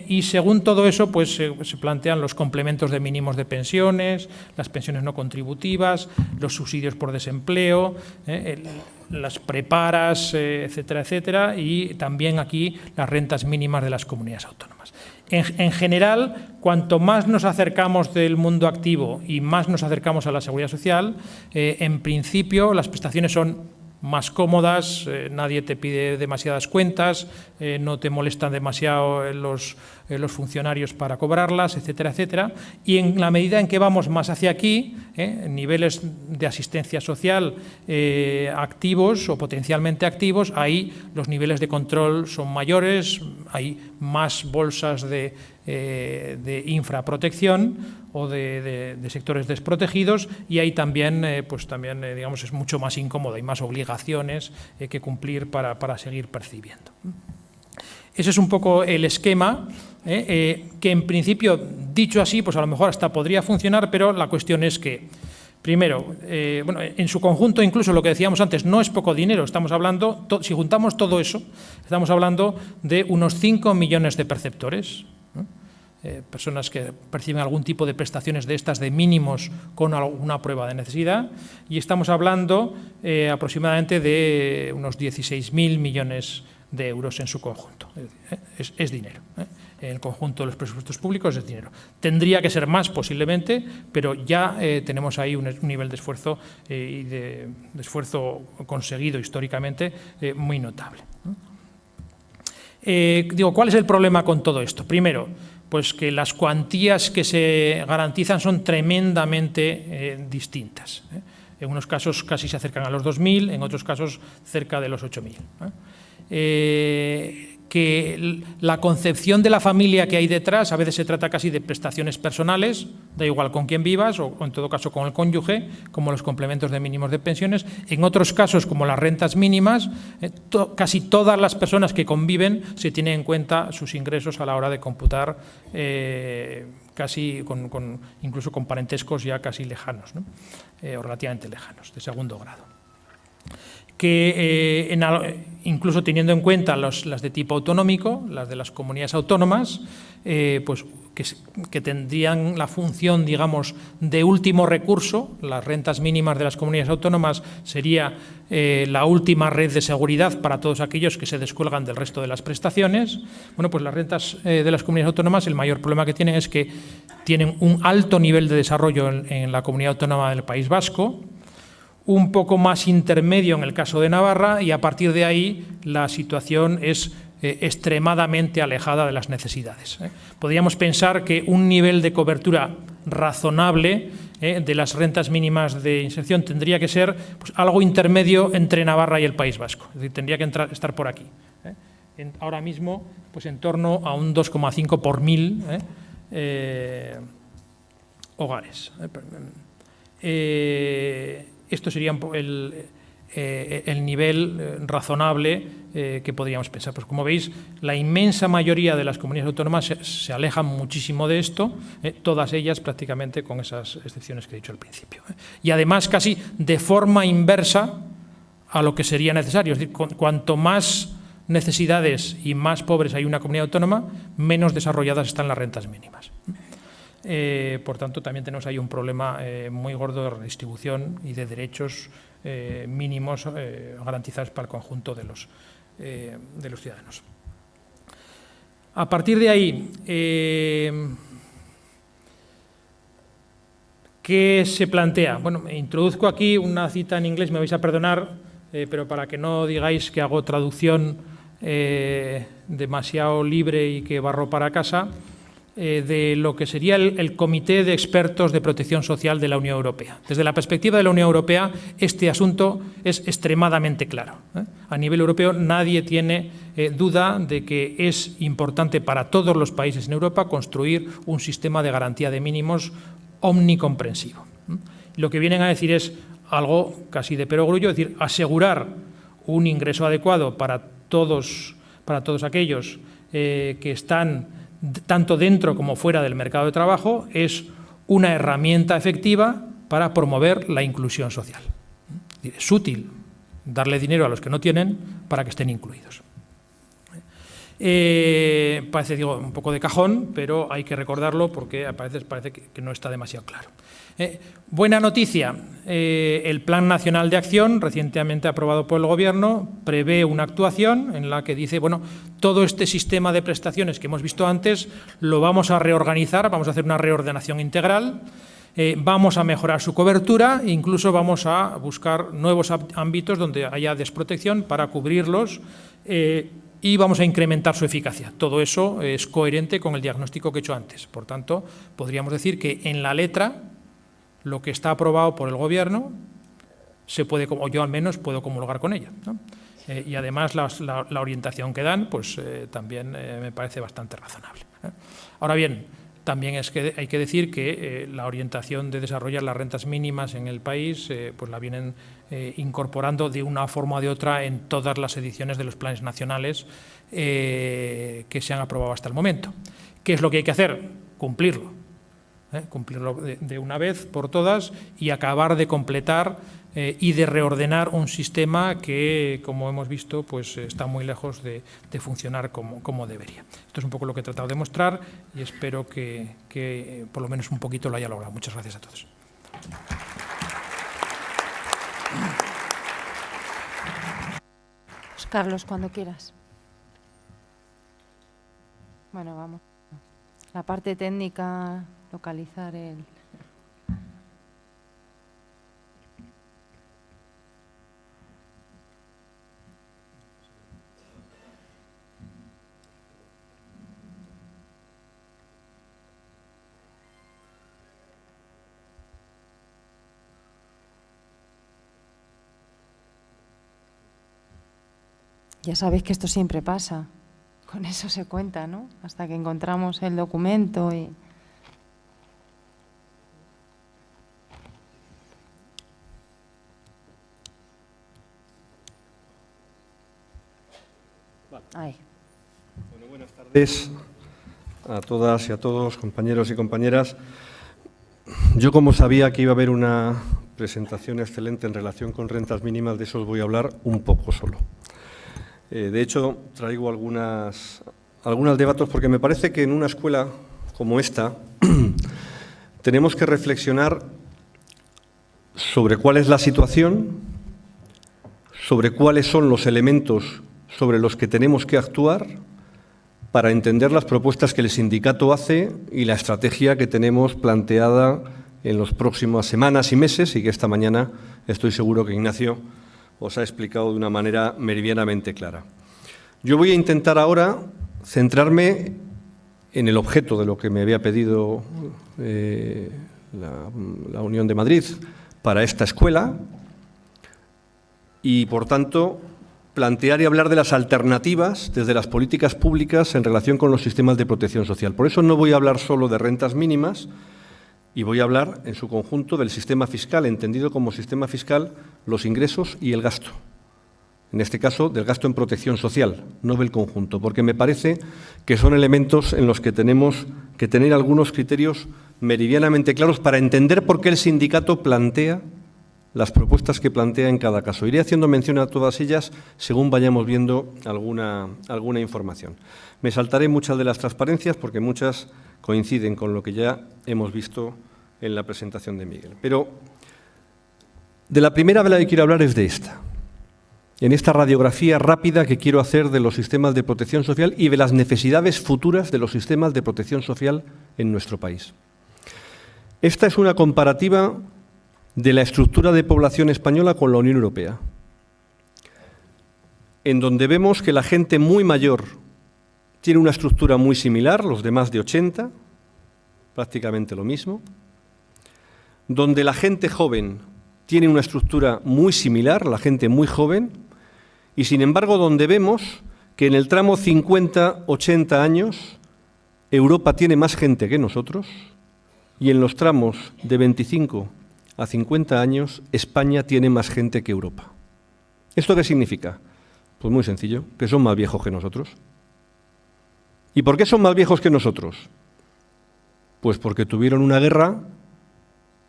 Y según todo eso, pues se plantean los complementos de mínimos de pensiones, las pensiones no contributivas, los subsidios por desempleo, las preparas, etcétera, etcétera, y también aquí las rentas mínimas de las comunidades autónomas. En general, cuanto más nos acercamos del mundo activo y más nos acercamos a la seguridad social, en principio las prestaciones son más cómodas, nadie te pide demasiadas cuentas, no te molestan demasiado los funcionarios para cobrarlas, etcétera, etcétera. Y en la medida en que vamos más hacia aquí, niveles de asistencia social activos o potencialmente activos, ahí los niveles de control son mayores, hay más bolsas de infraprotección o de sectores desprotegidos, y ahí también, digamos, es mucho más incómodo, hay más obligaciones que cumplir para seguir percibiendo. Ese es un poco el esquema que en principio, dicho así, pues a lo mejor hasta podría funcionar, pero la cuestión es que, primero, bueno, en su conjunto, incluso lo que decíamos antes, no es poco dinero. Estamos hablando, si juntamos todo eso, estamos hablando de unos 5 millones de perceptores, personas que perciben algún tipo de prestaciones de estas de mínimos con alguna prueba de necesidad, y estamos hablando aproximadamente de unos 16.000 millones de euros en su conjunto. Es dinero. En el conjunto de los presupuestos públicos es dinero. Tendría que ser más posiblemente, pero ya tenemos ahí un nivel de esfuerzo y de esfuerzo conseguido históricamente muy notable. Digo, ¿cuál es el problema con todo esto? Primero, pues que las cuantías que se garantizan son tremendamente distintas. En unos casos casi se acercan a los 2.000, en otros casos cerca de los 8.000. Que la concepción de la familia que hay detrás, a veces se trata casi de prestaciones personales, da igual con quién vivas o en todo caso con el cónyuge, como los complementos de mínimos de pensiones. En otros casos, como las rentas mínimas, casi todas las personas que conviven se tienen en cuenta sus ingresos a la hora de computar, casi incluso con parentescos ya casi lejanos, ¿no? O relativamente lejanos, de segundo grado. Que incluso teniendo en cuenta las de tipo autonómico, las de las comunidades autónomas, pues que tendrían la función, digamos, de último recurso. Las rentas mínimas de las comunidades autónomas sería la última red de seguridad para todos aquellos que se descuelgan del resto de las prestaciones. Bueno, pues las rentas de las comunidades autónomas, el mayor problema que tienen es que tienen un alto nivel de desarrollo en la comunidad autónoma del País Vasco, un poco más intermedio en el caso de Navarra, y a partir de ahí la situación es extremadamente alejada de las necesidades. Podríamos pensar que un nivel de cobertura razonable de las rentas mínimas de inserción tendría que ser pues, algo intermedio entre Navarra y el País Vasco, es decir, tendría que estar por aquí. Ahora mismo, pues en torno a un 2,5 por 1.000 hogares. Esto sería el nivel razonable que podríamos pensar. Pues como veis, la inmensa mayoría de las comunidades autónomas se alejan muchísimo de esto, todas ellas prácticamente con esas excepciones que he dicho al principio. Y además casi de forma inversa a lo que sería necesario. Es decir, cuanto más necesidades y más pobres hay una comunidad autónoma, menos desarrolladas están las rentas mínimas. Por tanto, también tenemos ahí un problema muy gordo de redistribución y de derechos mínimos garantizados para el conjunto de los ciudadanos. A partir de ahí, ¿qué se plantea? Bueno, introduzco aquí una cita en inglés, me vais a perdonar, pero para que no digáis que hago traducción demasiado libre y que barro para casa, de lo que sería el Comité de Expertos de Protección Social de la Unión Europea. Desde la perspectiva de la Unión Europea, este asunto es extremadamente claro. A nivel europeo nadie tiene duda de que es importante para todos los países en Europa construir un sistema de garantía de mínimos omnicomprensivo. Lo que vienen a decir es algo casi de perogrullo, es decir, asegurar un ingreso adecuado para todos aquellos que están tanto dentro como fuera del mercado de trabajo, es una herramienta efectiva para promover la inclusión social. Es útil darle dinero a los que no tienen para que estén incluidos. Parece, digo, un poco de cajón, pero hay que recordarlo porque parece que no está demasiado claro. Buena noticia, el Plan Nacional de Acción, recientemente aprobado por el Gobierno, prevé una actuación en la que dice, bueno, todo este sistema de prestaciones que hemos visto antes lo vamos a reorganizar, vamos a hacer una reordenación integral, vamos a mejorar su cobertura e incluso vamos a buscar nuevos ámbitos donde haya desprotección para cubrirlos y vamos a incrementar su eficacia. Todo eso es coherente con el diagnóstico que he hecho antes. Por tanto, podríamos decir que en la letra lo que está aprobado por el Gobierno se puede, o yo al menos puedo comulgar con ella, ¿no? Y además la orientación que dan pues también me parece bastante razonable. Ahora bien, También hay que decir que la orientación de desarrollar las rentas mínimas en el país pues la vienen incorporando de una forma o de otra en todas las ediciones de los planes nacionales que se han aprobado hasta el momento. ¿Qué es lo que hay que hacer? Cumplirlo. Cumplirlo de una vez por todas y acabar de completar y de reordenar un sistema que, como hemos visto, pues está muy lejos de funcionar como debería. Esto es un poco lo que he tratado de mostrar y espero que por lo menos un poquito lo haya logrado. Muchas gracias a todos. Pues Carlos, cuando quieras. Bueno, vamos. La parte técnica, localizar el... Ya sabéis que esto siempre pasa. Con eso se cuenta, ¿no? Hasta que encontramos el documento y... Ahí. Bueno, buenas tardes a todas y a todos, compañeros y compañeras. Yo, como sabía que iba a haber una presentación excelente en relación con rentas mínimas, de eso os voy a hablar un poco solo. De hecho, traigo algunos debates porque me parece que en una escuela como esta tenemos que reflexionar sobre cuál es la situación, sobre cuáles son los elementos sobre los que tenemos que actuar para entender las propuestas que el sindicato hace y la estrategia que tenemos planteada en las próximas semanas y meses, y que esta mañana estoy seguro que Ignacio os ha explicado de una manera meridianamente clara. Yo voy a intentar ahora centrarme en el objeto de lo que me había pedido la Unión de Madrid para esta escuela y, por tanto, plantear y hablar de las alternativas desde las políticas públicas en relación con los sistemas de protección social. Por eso no voy a hablar solo de rentas mínimas y voy a hablar en su conjunto del sistema fiscal, entendido como sistema fiscal los ingresos y el gasto. En este caso, del gasto en protección social, no del conjunto, porque me parece que son elementos en los que tenemos que tener algunos criterios meridianamente claros para entender por qué el sindicato plantea las propuestas que plantea en cada caso. Iré haciendo mención a todas ellas según vayamos viendo alguna información. Me saltaré muchas de las transparencias porque muchas coinciden con lo que ya hemos visto en la presentación de Miguel. Pero de la primera de la que quiero hablar es de esta. En esta radiografía rápida que quiero hacer de los sistemas de protección social y de las necesidades futuras de los sistemas de protección social en nuestro país. Esta es una comparativa de la estructura de población española con la Unión Europea, en donde vemos que la gente muy mayor tiene una estructura muy similar, los de más de 80, prácticamente lo mismo, donde la gente joven tiene una estructura muy similar, la gente muy joven, y sin embargo donde vemos que en el tramo 50-80 años Europa tiene más gente que nosotros y en los tramos de 25 a 50 años España tiene más gente que Europa. ¿Esto qué significa? Pues muy sencillo, que son más viejos que nosotros. ¿Y por qué son más viejos que nosotros? Pues porque tuvieron una guerra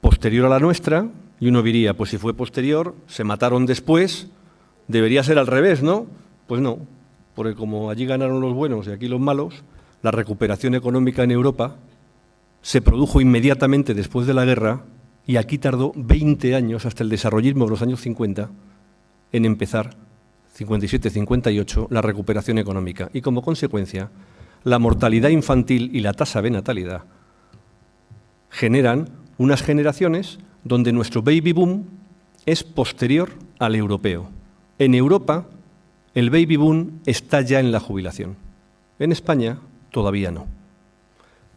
posterior a la nuestra, y uno diría, pues si fue posterior, se mataron después, debería ser al revés, ¿no? Pues no, porque como allí ganaron los buenos y aquí los malos, la recuperación económica en Europa se produjo inmediatamente después de la guerra y aquí tardó 20 años, hasta el desarrollismo de los años 50, en empezar, 57-58, la recuperación económica. Y como consecuencia, la mortalidad infantil y la tasa de natalidad generan unas generaciones donde nuestro baby boom es posterior al europeo. En Europa, el baby boom está ya en la jubilación. En España, todavía no.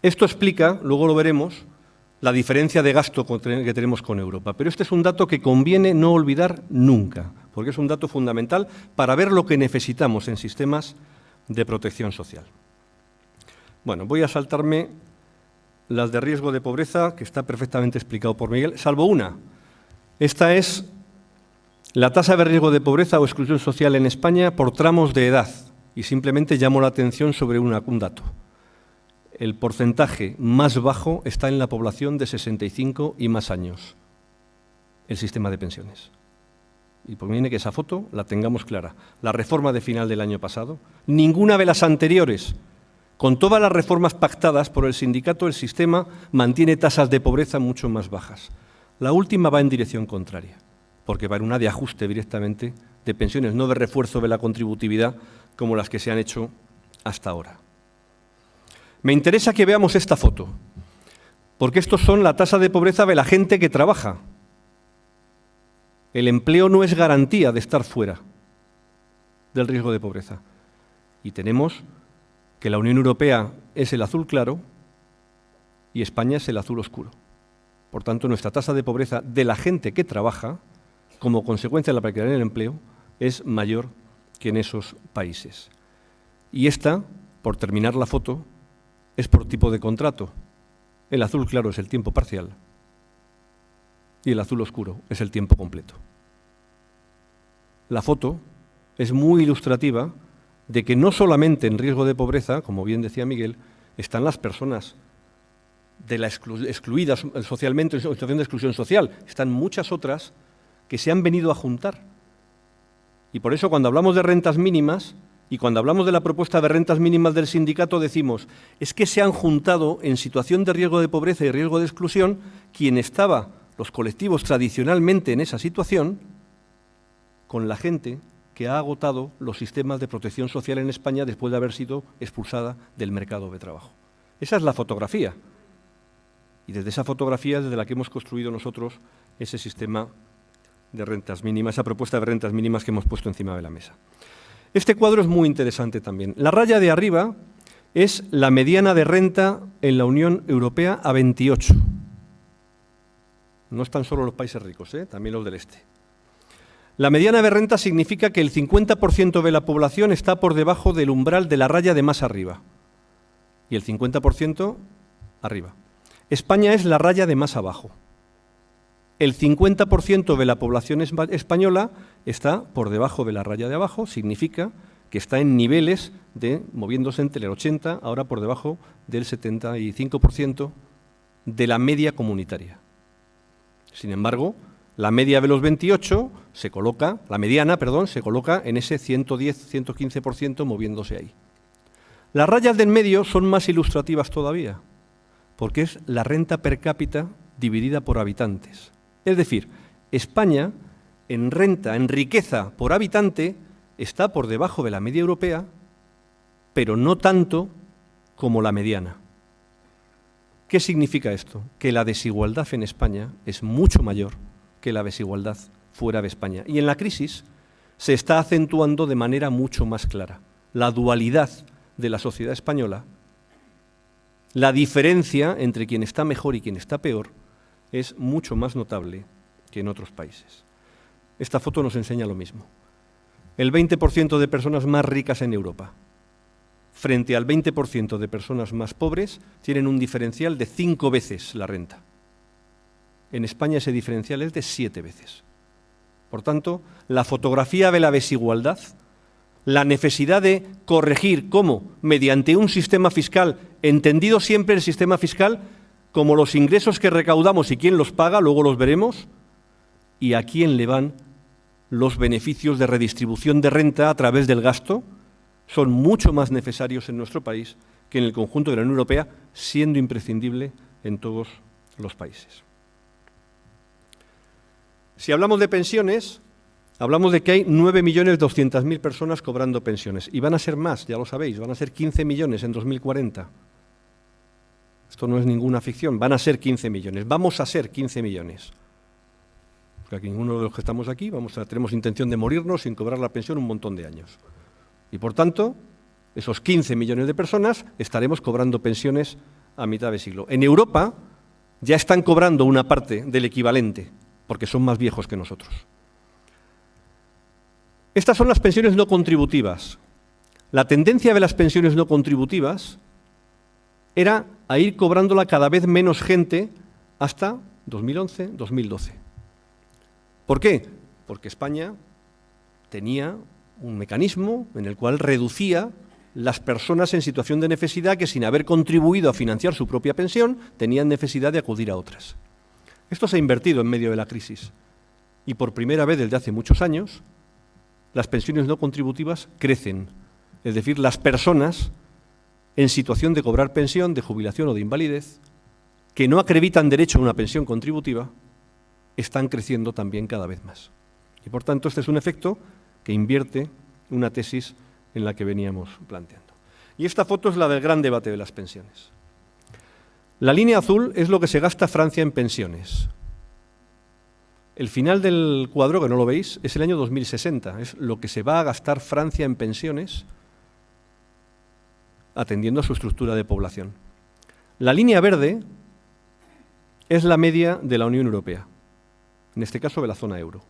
Esto explica, luego lo veremos, la diferencia de gasto que tenemos con Europa. Pero este es un dato que conviene no olvidar nunca, porque es un dato fundamental para ver lo que necesitamos en sistemas de protección social. Bueno, voy a saltarme las de riesgo de pobreza, que está perfectamente explicado por Miguel, salvo una. Esta es la tasa de riesgo de pobreza o exclusión social en España por tramos de edad. Y simplemente llamo la atención sobre un dato. El porcentaje más bajo está en la población de 65 y más años, el sistema de pensiones. Y por mí que esa foto la tengamos clara. La reforma de final del año pasado, ninguna de las anteriores, con todas las reformas pactadas por el sindicato, el sistema mantiene tasas de pobreza mucho más bajas. La última va en dirección contraria, porque va en una de ajuste directamente de pensiones, no de refuerzo de la contributividad como las que se han hecho hasta ahora. Me interesa que veamos esta foto, porque estos son la tasa de pobreza de la gente que trabaja. El empleo no es garantía de estar fuera del riesgo de pobreza. Y tenemos que la Unión Europea es el azul claro y España es el azul oscuro. Por tanto, nuestra tasa de pobreza de la gente que trabaja, como consecuencia de la precariedad en el empleo, es mayor que en esos países. Y esta, por terminar la foto, es por tipo de contrato. El azul claro es el tiempo parcial y el azul oscuro es el tiempo completo. La foto es muy ilustrativa de que no solamente en riesgo de pobreza, como bien decía Miguel, están las personas de la excluidas socialmente, en situación de exclusión social, están muchas otras que se han venido a juntar. Y por eso cuando hablamos de rentas mínimas y cuando hablamos de la propuesta de rentas mínimas del sindicato decimos, es que se han juntado en situación de riesgo de pobreza y riesgo de exclusión quien estaba, los colectivos tradicionalmente en esa situación, con la gente que ha agotado los sistemas de protección social en España después de haber sido expulsada del mercado de trabajo. Esa es la fotografía. Y desde esa fotografía es desde la que hemos construido nosotros ese sistema de rentas mínimas, esa propuesta de rentas mínimas que hemos puesto encima de la mesa. Este cuadro es muy interesante también. La raya de arriba es la mediana de renta en la Unión Europea a 28. No están solo los países ricos, también los del este. La mediana de renta significa que el 50% de la población está por debajo del umbral de la raya de más arriba y el 50% arriba. España es la raya de más abajo. El 50% de la población española está por debajo de la raya de abajo, significa que está en niveles de, moviéndose entre el 80, ahora por debajo del 75% de la media comunitaria. Sin embargo, la media de los 28 se coloca, la mediana, perdón, se coloca en ese 110-115% moviéndose ahí. Las rayas del medio son más ilustrativas todavía, porque es la renta per cápita dividida por habitantes. Es decir, España en renta, en riqueza por habitante, está por debajo de la media europea, pero no tanto como la mediana. ¿Qué significa esto? Que la desigualdad en España es mucho mayor que la desigualdad fuera de España. Y en la crisis se está acentuando de manera mucho más clara la dualidad de la sociedad española, la diferencia entre quien está mejor y quien está peor, es mucho más notable que en otros países. Esta foto nos enseña lo mismo. El 20% de personas más ricas en Europa frente al 20% de personas más pobres tienen un diferencial de 5 veces la renta. En España ese diferencial es de 7 veces. Por tanto, la fotografía de la desigualdad, la necesidad de corregir cómo, mediante un sistema fiscal, entendido siempre el sistema fiscal como los ingresos que recaudamos y quién los paga, luego los veremos, y a quién le van los beneficios de redistribución de renta a través del gasto, son mucho más necesarios en nuestro país que en el conjunto de la Unión Europea, siendo imprescindible en todos los países. Si hablamos de pensiones, hablamos de que hay 9.200.000 personas cobrando pensiones. Y van a ser más, ya lo sabéis, van a ser 15 millones en 2040. Esto no es ninguna ficción, van a ser 15 millones. Vamos a ser 15 millones. Porque ninguno de los que estamos aquí tenemos intención de morirnos sin cobrar la pensión un montón de años. Y por tanto, esos 15 millones de personas estaremos cobrando pensiones a mitad de siglo. En Europa ya están cobrando una parte del equivalente, porque son más viejos que nosotros. Estas son las pensiones no contributivas. La tendencia de las pensiones no contributivas era a ir cobrándola cada vez menos gente hasta 2011, 2012. ¿Por qué? Porque España tenía un mecanismo en el cual reducía las personas en situación de necesidad que, sin haber contribuido a financiar su propia pensión, tenían necesidad de acudir a otras. Esto se ha invertido en medio de la crisis y por primera vez desde hace muchos años las pensiones no contributivas crecen, es decir, las personas en situación de cobrar pensión, de jubilación o de invalidez, que no acreditan derecho a una pensión contributiva, están creciendo también cada vez más. Y por tanto este es un efecto que invierte una tesis en la que veníamos planteando. Y esta foto es la del gran debate de las pensiones. La línea azul es lo que se gasta Francia en pensiones. El final del cuadro, que no lo veis, es el año 2060, es lo que se va a gastar Francia en pensiones atendiendo a su estructura de población. La línea verde es la media de la Unión Europea, en este caso de la zona euro.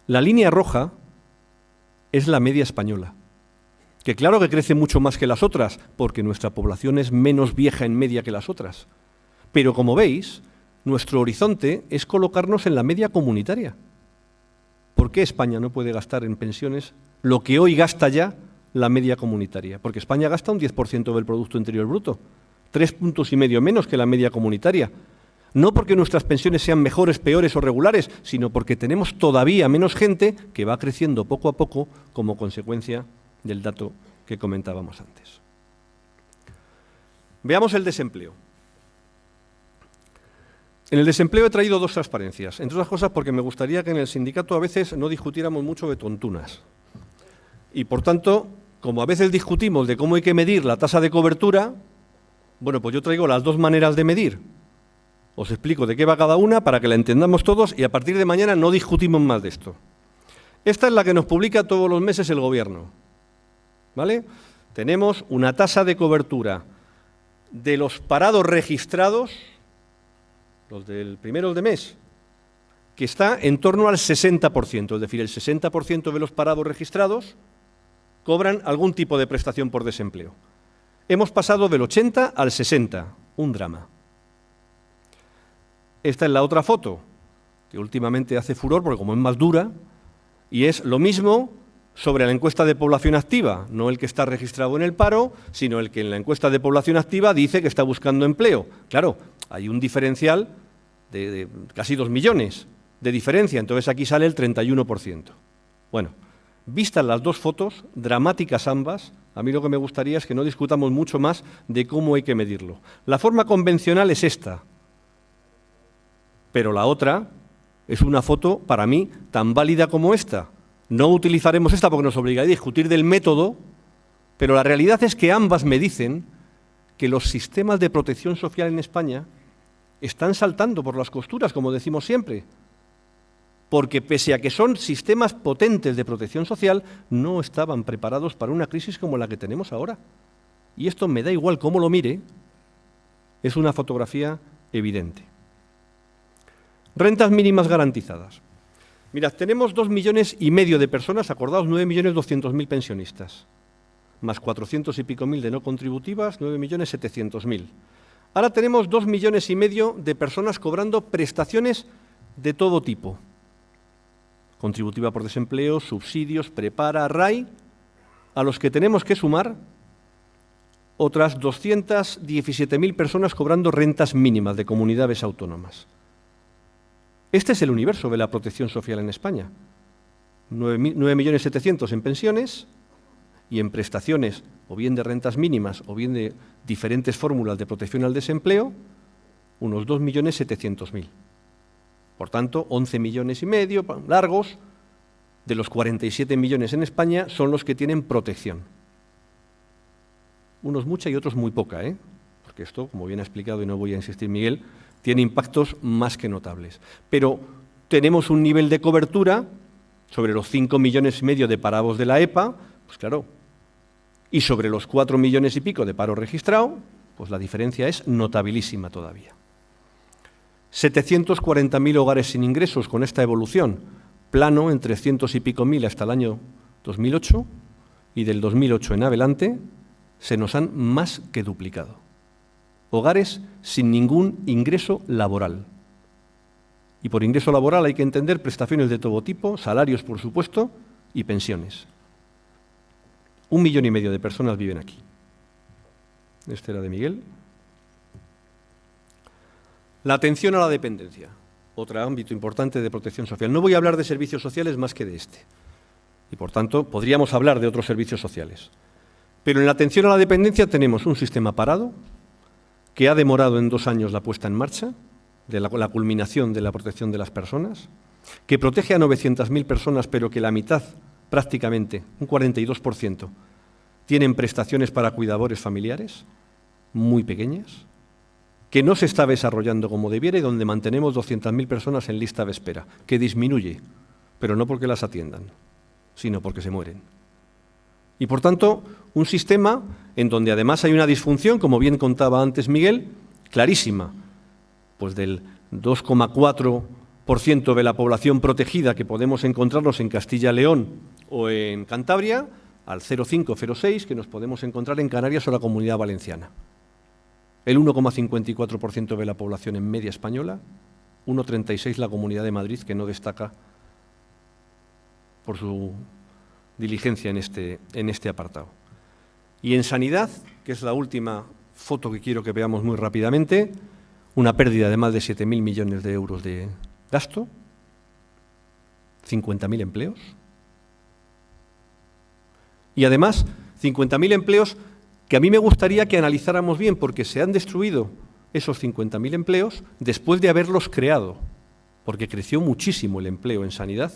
La línea roja es la media española, que claro que crece mucho más que las otras, porque nuestra población es menos vieja en media que las otras. Pero como veis, nuestro horizonte es colocarnos en la media comunitaria. ¿Por qué España no puede gastar en pensiones lo que hoy gasta ya la media comunitaria? Porque España gasta un 10% del Producto Interior Bruto, 3,5 puntos menos que la media comunitaria. No porque nuestras pensiones sean mejores, peores o regulares, sino porque tenemos todavía menos gente que va creciendo poco a poco como consecuencia del dato que comentábamos antes. Veamos el desempleo. En el desempleo he traído dos transparencias, entre otras cosas porque me gustaría que en el sindicato a veces no discutiéramos mucho de tontunas. Y por tanto, como a veces discutimos de cómo hay que medir la tasa de cobertura, bueno, pues yo traigo las dos maneras de medir. Os explico de qué va cada una para que la entendamos todos y a partir de mañana no discutimos más de esto. Esta es la que nos publica todos los meses el Gobierno, ¿vale? Tenemos una tasa de cobertura de los parados registrados, los del primero de mes, que está en torno al 60%, es decir, el 60% de los parados registrados cobran algún tipo de prestación por desempleo. Hemos pasado del 80 al 60, un drama. Esta es la otra foto, que últimamente hace furor porque como es más dura, y es lo mismo sobre la encuesta de población activa, no el que está registrado en el paro, sino el que en la encuesta de población activa dice que está buscando empleo. Claro, hay un diferencial de casi 2 millones de diferencia, entonces aquí sale el 31%. Bueno, vistas las dos fotos, dramáticas ambas, a mí lo que me gustaría es que no discutamos mucho más de cómo hay que medirlo. La forma convencional es esta, pero la otra es una foto, para mí, tan válida como esta. No utilizaremos esta porque nos obligaría a discutir del método, pero la realidad es que ambas me dicen que los sistemas de protección social en España están saltando por las costuras, como decimos siempre, porque pese a que son sistemas potentes de protección social, no estaban preparados para una crisis como la que tenemos ahora. Y esto me da igual cómo lo mire, es una fotografía evidente. Rentas mínimas garantizadas. Mirad, tenemos 2,5 millones de personas, acordaos, 9.200.000 pensionistas, más 400 y pico mil de no contributivas, 9.700.000. Ahora tenemos 2,5 millones de personas cobrando prestaciones de todo tipo. Contributiva por desempleo, subsidios, prepara, RAI, a los que tenemos que sumar otras 217.000 personas cobrando rentas mínimas de comunidades autónomas. Este es el universo de la protección social en España. 9.700.000 en pensiones y en prestaciones, o bien de rentas mínimas, o bien de diferentes fórmulas de protección al desempleo, unos 2.700.000. Por tanto, 11,5 millones largos, de los 47 millones en España, son los que tienen protección. Unos mucha y otros muy poca, porque esto, como bien ha explicado y no voy a insistir Miguel, tiene impactos más que notables. Pero tenemos un nivel de cobertura sobre los 5,5 millones de parados de la EPA, pues claro, y sobre los 4 millones y pico de paro registrado, pues la diferencia es notabilísima todavía. 740.000 hogares sin ingresos con esta evolución, plano en 300 y pico mil hasta el año 2008, y del 2008 en adelante se nos han más que duplicado. hogares sin ningún ingreso laboral. Y por ingreso laboral hay que entender prestaciones de todo tipo, salarios, por supuesto, y pensiones. 1,5 millones de personas viven aquí. Este era de Miguel. La atención a la dependencia, otro ámbito importante de protección social. No voy a hablar de servicios sociales más que de este. Y, por tanto, podríamos hablar de otros servicios sociales. Pero en la atención a la dependencia tenemos un sistema parado que ha demorado en 2 años la puesta en marcha de la culminación de la protección de las personas, que protege a 900.000 personas, pero que la mitad, prácticamente, un 42%, tienen prestaciones para cuidadores familiares, muy pequeñas, que no se está desarrollando como debiera y donde mantenemos 200.000 personas en lista de espera, que disminuye, pero no porque las atiendan, sino porque se mueren. Y, por tanto, un sistema en donde además hay una disfunción, como bien contaba antes Miguel, clarísima, pues del 2,4% de la población protegida que podemos encontrarnos en Castilla y León o en Cantabria, al 0,5, 0,6 que nos podemos encontrar en Canarias o la Comunidad Valenciana. El 1,54% de la población en media española, 1,36 la Comunidad de Madrid, que no destaca por su diligencia en este apartado. Y en sanidad, que es la última foto que quiero que veamos muy rápidamente, una pérdida de más de 7.000 millones de euros de gasto, 50.000 empleos. Y además, 50.000 empleos que a mí me gustaría que analizáramos bien, porque se han destruido esos 50.000 empleos después de haberlos creado, porque creció muchísimo el empleo en sanidad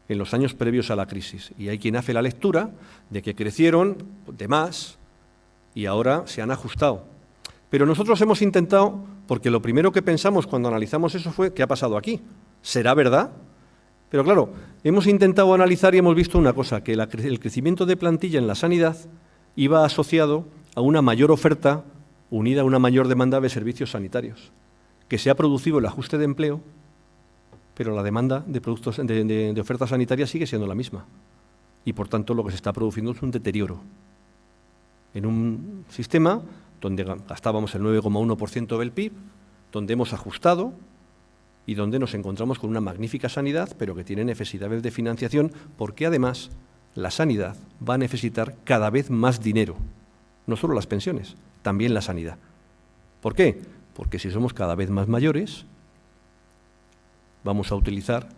en los años previos a la crisis. Y hay quien hace la lectura de que crecieron de más y ahora se han ajustado. Pero nosotros hemos intentado, porque lo primero que pensamos cuando analizamos eso fue ¿qué ha pasado aquí? ¿Será verdad? Pero claro, hemos intentado analizar y hemos visto una cosa, que el crecimiento de plantilla en la sanidad iba asociado a una mayor oferta unida a una mayor demanda de servicios sanitarios, que se ha producido el ajuste de empleo, pero la demanda de productos de oferta sanitaria sigue siendo la misma. Y por tanto lo que se está produciendo es un deterioro en un sistema donde gastábamos el 9,1% del PIB, donde hemos ajustado y donde nos encontramos con una magnífica sanidad, pero que tiene necesidades de financiación, porque además la sanidad va a necesitar cada vez más dinero, no solo las pensiones, también la sanidad. ¿Por qué? Porque si somos cada vez más mayores, vamos a utilizar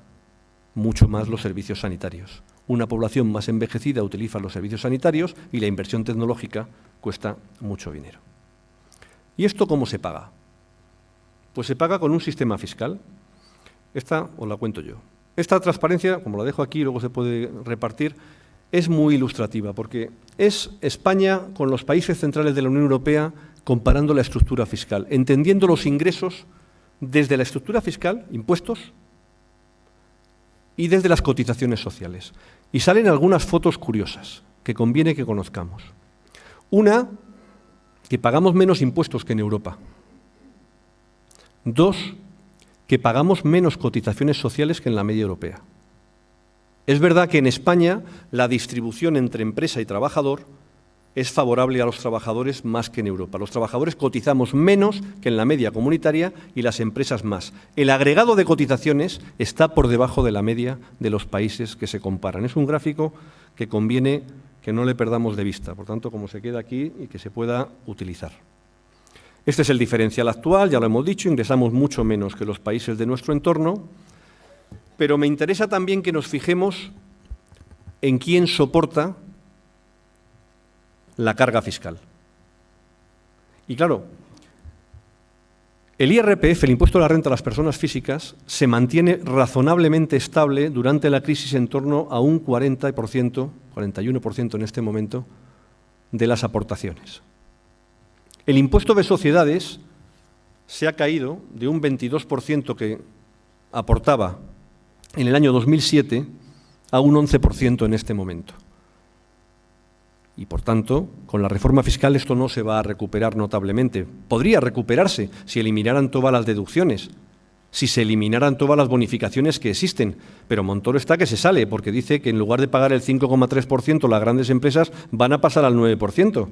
mucho más los servicios sanitarios. Una población más envejecida utiliza los servicios sanitarios y la inversión tecnológica cuesta mucho dinero. ¿Y esto cómo se paga? Pues se paga con un sistema fiscal. Esta os la cuento yo. Esta transparencia, como la dejo aquí y luego se puede repartir, es muy ilustrativa porque es España con los países centrales de la Unión Europea comparando la estructura fiscal, entendiendo los ingresos desde la estructura fiscal, impuestos, y desde las cotizaciones sociales. Y salen algunas fotos curiosas que conviene que conozcamos. Una, que pagamos menos impuestos que en Europa. 2, que pagamos menos cotizaciones sociales que en la media europea. Es verdad que en España la distribución entre empresa y trabajador es favorable a los trabajadores más que en Europa. Los trabajadores cotizamos menos que en la media comunitaria y las empresas más. El agregado de cotizaciones está por debajo de la media de los países que se comparan. Es un gráfico que conviene que no le perdamos de vista, por tanto, como se queda aquí y que se pueda utilizar. Este es el diferencial actual, ya lo hemos dicho, ingresamos mucho menos que los países de nuestro entorno, pero me interesa también que nos fijemos en quién soporta la carga fiscal. Y claro, el IRPF, el impuesto a la renta a las personas físicas, se mantiene razonablemente estable durante la crisis en torno a un 40%, 41% en este momento, de las aportaciones. El impuesto de sociedades se ha caído de un 22% que aportaba en el año 2007 a un 11% en este momento. Y, por tanto, con la reforma fiscal esto no se va a recuperar notablemente. Podría recuperarse si eliminaran todas las deducciones, si se eliminaran todas las bonificaciones que existen. Pero Montoro está que se sale, porque dice que en lugar de pagar el 5,3%, las grandes empresas van a pasar al 9%.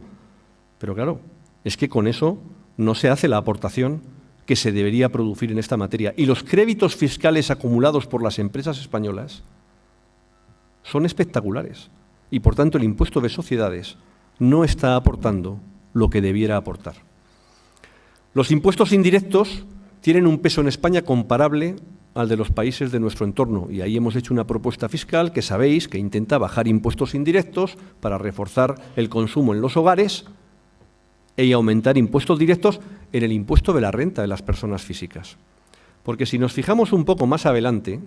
Pero claro, es que con eso no se hace la aportación que se debería producir en esta materia. Y los créditos fiscales acumulados por las empresas españolas son espectaculares. Y, por tanto, el impuesto de sociedades no está aportando lo que debiera aportar. Los impuestos indirectos tienen un peso en España comparable al de los países de nuestro entorno. Y ahí hemos hecho una propuesta fiscal que sabéis que intenta bajar impuestos indirectos para reforzar el consumo en los hogares y aumentar impuestos directos en el impuesto de la renta de las personas físicas. Porque si nos fijamos un poco más adelante,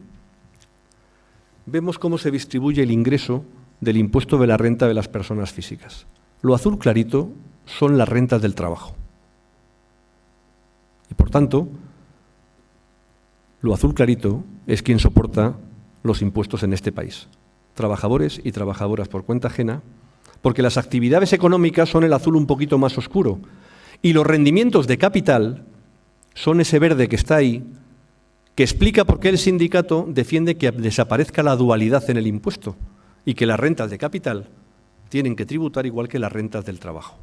vemos cómo se distribuye el ingreso del impuesto de la renta de las personas físicas. Lo azul clarito son las rentas del trabajo. Y por tanto, lo azul clarito es quien soporta los impuestos en este país. Trabajadores y trabajadoras por cuenta ajena, porque las actividades económicas son el azul un poquito más oscuro y los rendimientos de capital son ese verde que está ahí, que explica por qué el sindicato defiende que desaparezca la dualidad en el impuesto y que las rentas de capital tienen que tributar igual que las rentas del trabajo.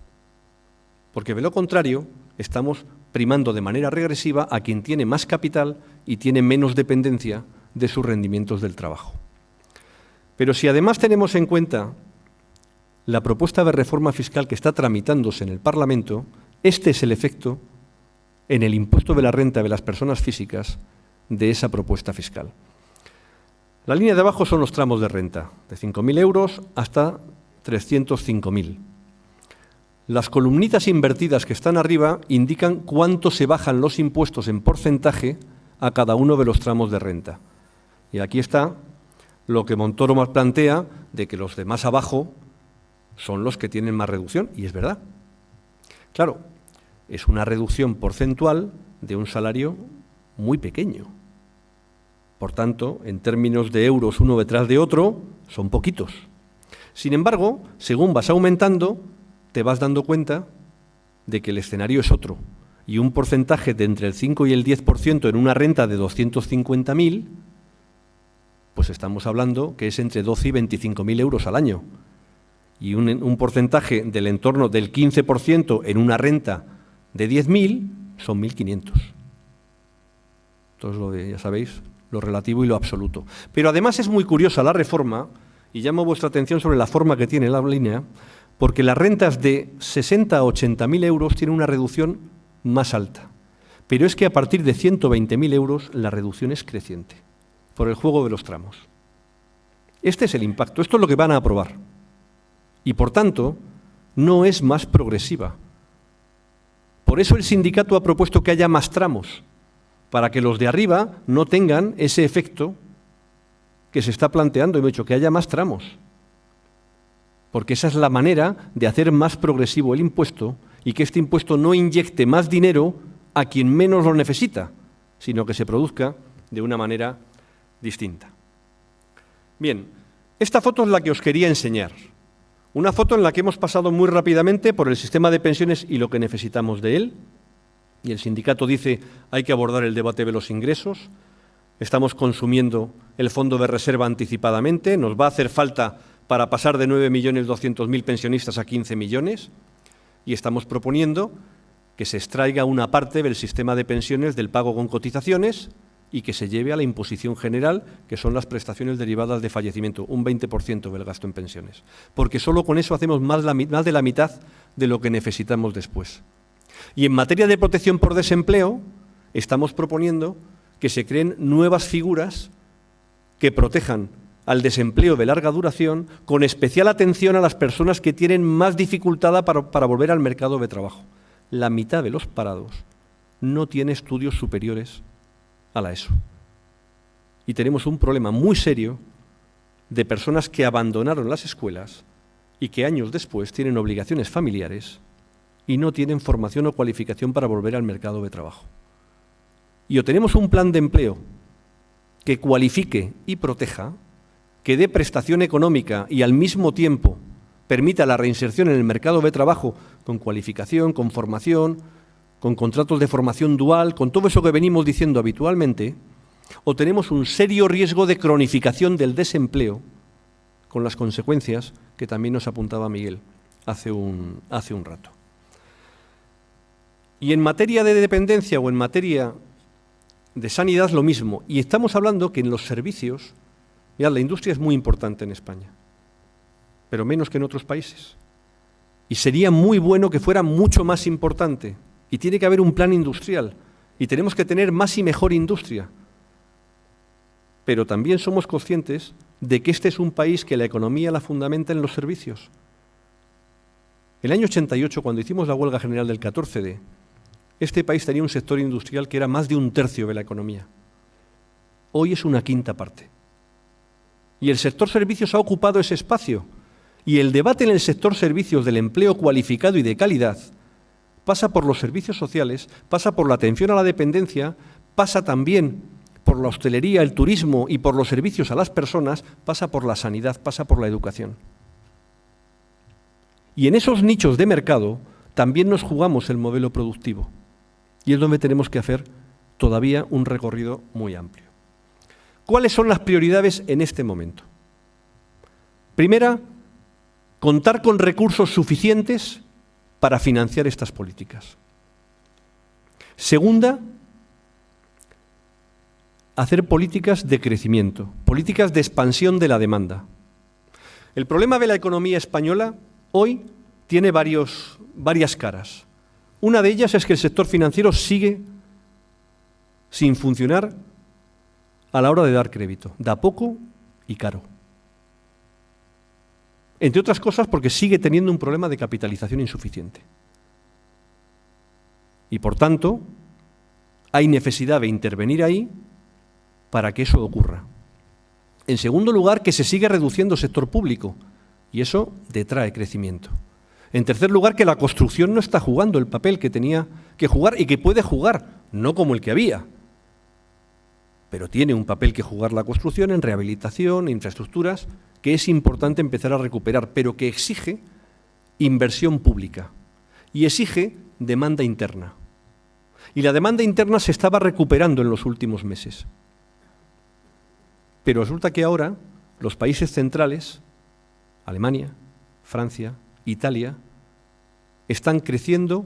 Porque de lo contrario, estamos primando de manera regresiva a quien tiene más capital y tiene menos dependencia de sus rendimientos del trabajo. Pero si además tenemos en cuenta la propuesta de reforma fiscal que está tramitándose en el Parlamento, este es el efecto en el impuesto de la renta de las personas físicas de esa propuesta fiscal. La línea de abajo son los tramos de renta, de 5.000 euros hasta 305.000. Las columnitas invertidas que están arriba indican cuánto se bajan los impuestos en porcentaje a cada uno de los tramos de renta. Y aquí está lo que Montoro más plantea, de que los de más abajo son los que tienen más reducción, y es verdad. Claro, es una reducción porcentual de un salario muy pequeño. Por tanto, en términos de euros uno detrás de otro, son poquitos. Sin embargo, según vas aumentando, te vas dando cuenta de que el escenario es otro. Y un porcentaje de entre el 5 y el 10% en una renta de 250.000, pues estamos hablando que es entre 12 y 25.000 euros al año. Y un porcentaje del entorno del 15% en una renta de 10.000 son 1.500. Entonces, ya sabéis, lo relativo y lo absoluto. Pero además es muy curiosa la reforma, y llamo vuestra atención sobre la forma que tiene la línea, porque las rentas de 60 a 80.000 euros tienen una reducción más alta. Pero es que a partir de 120.000 euros la reducción es creciente, por el juego de los tramos. Este es el impacto, esto es lo que van a aprobar. Y por tanto, no es más progresiva. Por eso el sindicato ha propuesto que haya más tramos, para que los de arriba no tengan ese efecto que se está planteando, hemos dicho, que haya más tramos. Porque esa es la manera de hacer más progresivo el impuesto y que este impuesto no inyecte más dinero a quien menos lo necesita, sino que se produzca de una manera distinta. Bien, esta foto es la que os quería enseñar. Una foto en la que hemos pasado muy rápidamente por el sistema de pensiones y lo que necesitamos de él. Y el sindicato dice hay que abordar el debate de los ingresos. Estamos consumiendo el fondo de reserva anticipadamente. Nos va a hacer falta para pasar de 9.200.000 pensionistas a 15 millones. Y estamos proponiendo que se extraiga una parte del sistema de pensiones del pago con cotizaciones y que se lleve a la imposición general, que son las prestaciones derivadas de fallecimiento, un 20% del gasto en pensiones. Porque solo con eso hacemos más de la mitad de lo que necesitamos después. Y en materia de protección por desempleo, estamos proponiendo que se creen nuevas figuras que protejan al desempleo de larga duración, con especial atención a las personas que tienen más dificultad para volver al mercado de trabajo. La mitad de los parados no tiene estudios superiores a la ESO. Y tenemos un problema muy serio de personas que abandonaron las escuelas y que años después tienen obligaciones familiares y no tienen formación o cualificación para volver al mercado de trabajo. Y o tenemos un plan de empleo que cualifique y proteja, que dé prestación económica y al mismo tiempo permita la reinserción en el mercado de trabajo con cualificación, con formación, con contratos de formación dual, con todo eso que venimos diciendo habitualmente, o tenemos un serio riesgo de cronificación del desempleo, con las consecuencias que también nos apuntaba Miguel hace un rato. Y en materia de dependencia o en materia de sanidad lo mismo. Y estamos hablando que en los servicios, mirad, la industria es muy importante en España, pero menos que en otros países. Y sería muy bueno que fuera mucho más importante. Y tiene que haber un plan industrial. Y tenemos que tener más y mejor industria. Pero también somos conscientes de que este es un país que la economía la fundamenta en los servicios. El año 88, cuando hicimos la huelga general del 14D, este país tenía un sector industrial que era más de 1/3 de la economía. Hoy es 1/5 parte. Y el sector servicios ha ocupado ese espacio. Y el debate en el sector servicios del empleo cualificado y de calidad pasa por los servicios sociales, pasa por la atención a la dependencia, pasa también por la hostelería, el turismo y por los servicios a las personas, pasa por la sanidad, pasa por la educación. Y en esos nichos de mercado también nos jugamos el modelo productivo. Y es donde tenemos que hacer todavía un recorrido muy amplio. ¿Cuáles son las prioridades en este momento? Primera, contar con recursos suficientes para financiar estas políticas. Segunda, hacer políticas de crecimiento, políticas de expansión de la demanda. El problema de la economía española hoy tiene varias caras. Una de ellas es que el sector financiero sigue sin funcionar a la hora de dar crédito. Da poco y caro. Entre otras cosas porque sigue teniendo un problema de capitalización insuficiente. Y por tanto, hay necesidad de intervenir ahí para que eso ocurra. En segundo lugar, que se sigue reduciendo el sector público y eso detrae crecimiento. En tercer lugar, que la construcción no está jugando el papel que tenía que jugar y que puede jugar, no como el que había, pero tiene un papel que jugar la construcción en rehabilitación, infraestructuras, que es importante empezar a recuperar, pero que exige inversión pública y exige demanda interna. Y la demanda interna se estaba recuperando en los últimos meses. Pero resulta que ahora los países centrales, Alemania, Francia, Italia, están creciendo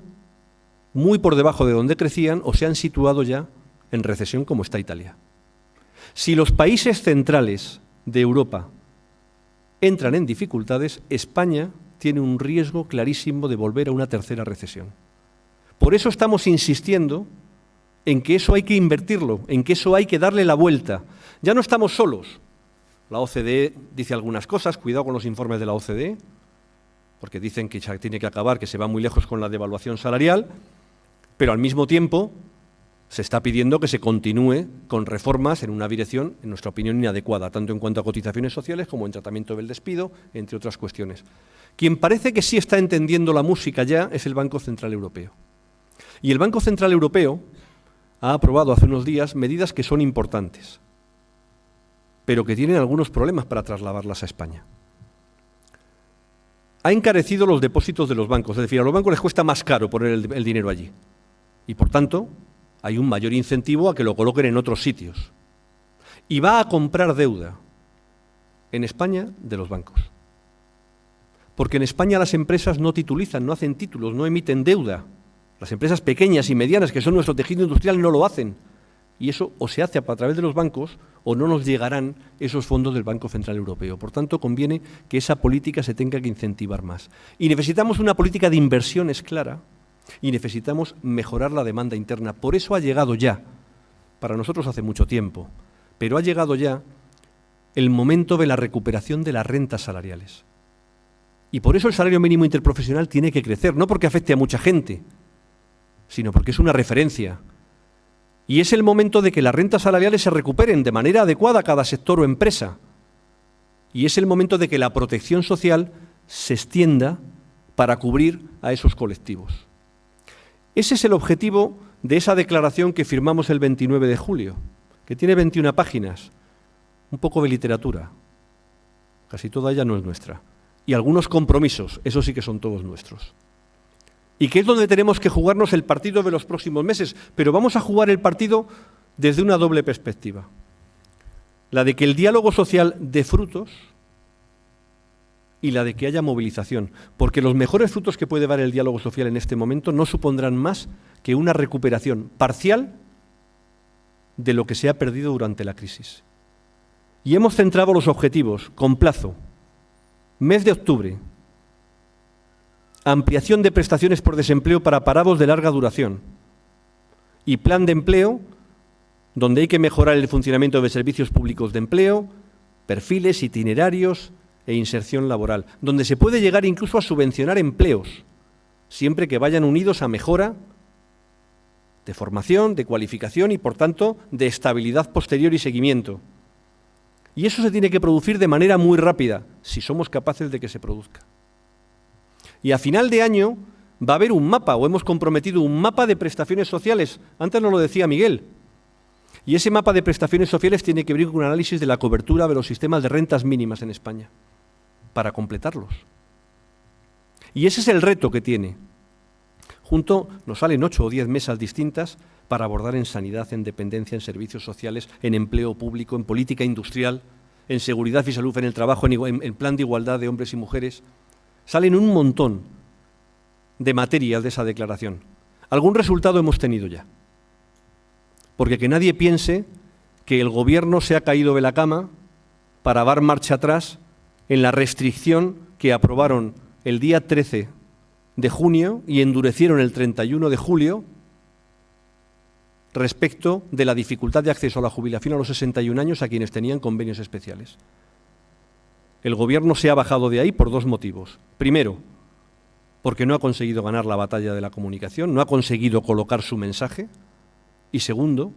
muy por debajo de donde crecían o se han situado ya en recesión como está Italia. Si los países centrales de Europa entran en dificultades, España tiene un riesgo clarísimo de volver a una tercera recesión. Por eso estamos insistiendo en que eso hay que invertirlo, en que eso hay que darle la vuelta. Ya no estamos solos. La OCDE dice algunas cosas, cuidado con los informes de la OCDE, porque dicen que ya tiene que acabar, que se va muy lejos con la devaluación salarial, pero al mismo tiempo se está pidiendo que se continúe con reformas en una dirección, en nuestra opinión, inadecuada, tanto en cuanto a cotizaciones sociales como en tratamiento del despido, entre otras cuestiones. Quien parece que sí está entendiendo la música ya es el Banco Central Europeo. Y el Banco Central Europeo ha aprobado hace unos días medidas que son importantes, pero que tienen algunos problemas para trasladarlas a España. Ha encarecido los depósitos de los bancos, es decir, a los bancos les cuesta más caro poner el dinero allí. Y por tanto, hay un mayor incentivo a que lo coloquen en otros sitios. Y va a comprar deuda en España de los bancos. Porque en España las empresas no titulizan, no hacen títulos, no emiten deuda. Las empresas pequeñas y medianas, que son nuestro tejido industrial, no lo hacen. Y eso o se hace a través de los bancos o no nos llegarán esos fondos del Banco Central Europeo. Por tanto, conviene que esa política se tenga que incentivar más. Y necesitamos una política de inversiones clara y necesitamos mejorar la demanda interna. Por eso ha llegado ya, para nosotros hace mucho tiempo, pero ha llegado ya el momento de la recuperación de las rentas salariales. Y por eso el salario mínimo interprofesional tiene que crecer, no porque afecte a mucha gente, sino porque es una referencia. Y es el momento de que las rentas salariales se recuperen de manera adecuada a cada sector o empresa. Y es el momento de que la protección social se extienda para cubrir a esos colectivos. Ese es el objetivo de esa declaración que firmamos el 29 de julio, que tiene 21 páginas, un poco de literatura, casi toda ella no es nuestra, y algunos compromisos, esos sí que son todos nuestros. Y que es donde tenemos que jugarnos el partido de los próximos meses, pero vamos a jugar el partido desde una doble perspectiva. La de que el diálogo social dé frutos y la de que haya movilización, porque los mejores frutos que puede dar el diálogo social en este momento no supondrán más que una recuperación parcial de lo que se ha perdido durante la crisis. Y hemos centrado los objetivos con plazo. Mes de octubre, ampliación de prestaciones por desempleo para parados de larga duración y plan de empleo, donde hay que mejorar el funcionamiento de servicios públicos de empleo, perfiles, itinerarios e inserción laboral, donde se puede llegar incluso a subvencionar empleos, siempre que vayan unidos a mejora de formación, de cualificación y, por tanto, de estabilidad posterior y seguimiento. Y eso se tiene que producir de manera muy rápida, si somos capaces de que se produzca. Y a final de año va a haber un mapa, o hemos comprometido un mapa de prestaciones sociales. Antes nos lo decía Miguel. Y ese mapa de prestaciones sociales tiene que ver con un análisis de la cobertura de los sistemas de rentas mínimas en España, para completarlos. Y ese es el reto que tiene. Junto nos salen 8 o 10 mesas distintas para abordar en sanidad, en dependencia, en servicios sociales, en empleo público, en política industrial, en seguridad y salud en el trabajo, en plan de igualdad de hombres y mujeres. Salen un montón de materias de esa declaración. Algún resultado hemos tenido ya. Porque que nadie piense que el Gobierno se ha caído de la cama para dar marcha atrás en la restricción que aprobaron el día 13 de junio y endurecieron el 31 de julio respecto de la dificultad de acceso a la jubilación a los 61 años a quienes tenían convenios especiales. El Gobierno se ha bajado de ahí por 2 motivos. Primero, porque no ha conseguido ganar la batalla de la comunicación, no ha conseguido colocar su mensaje. Y segundo,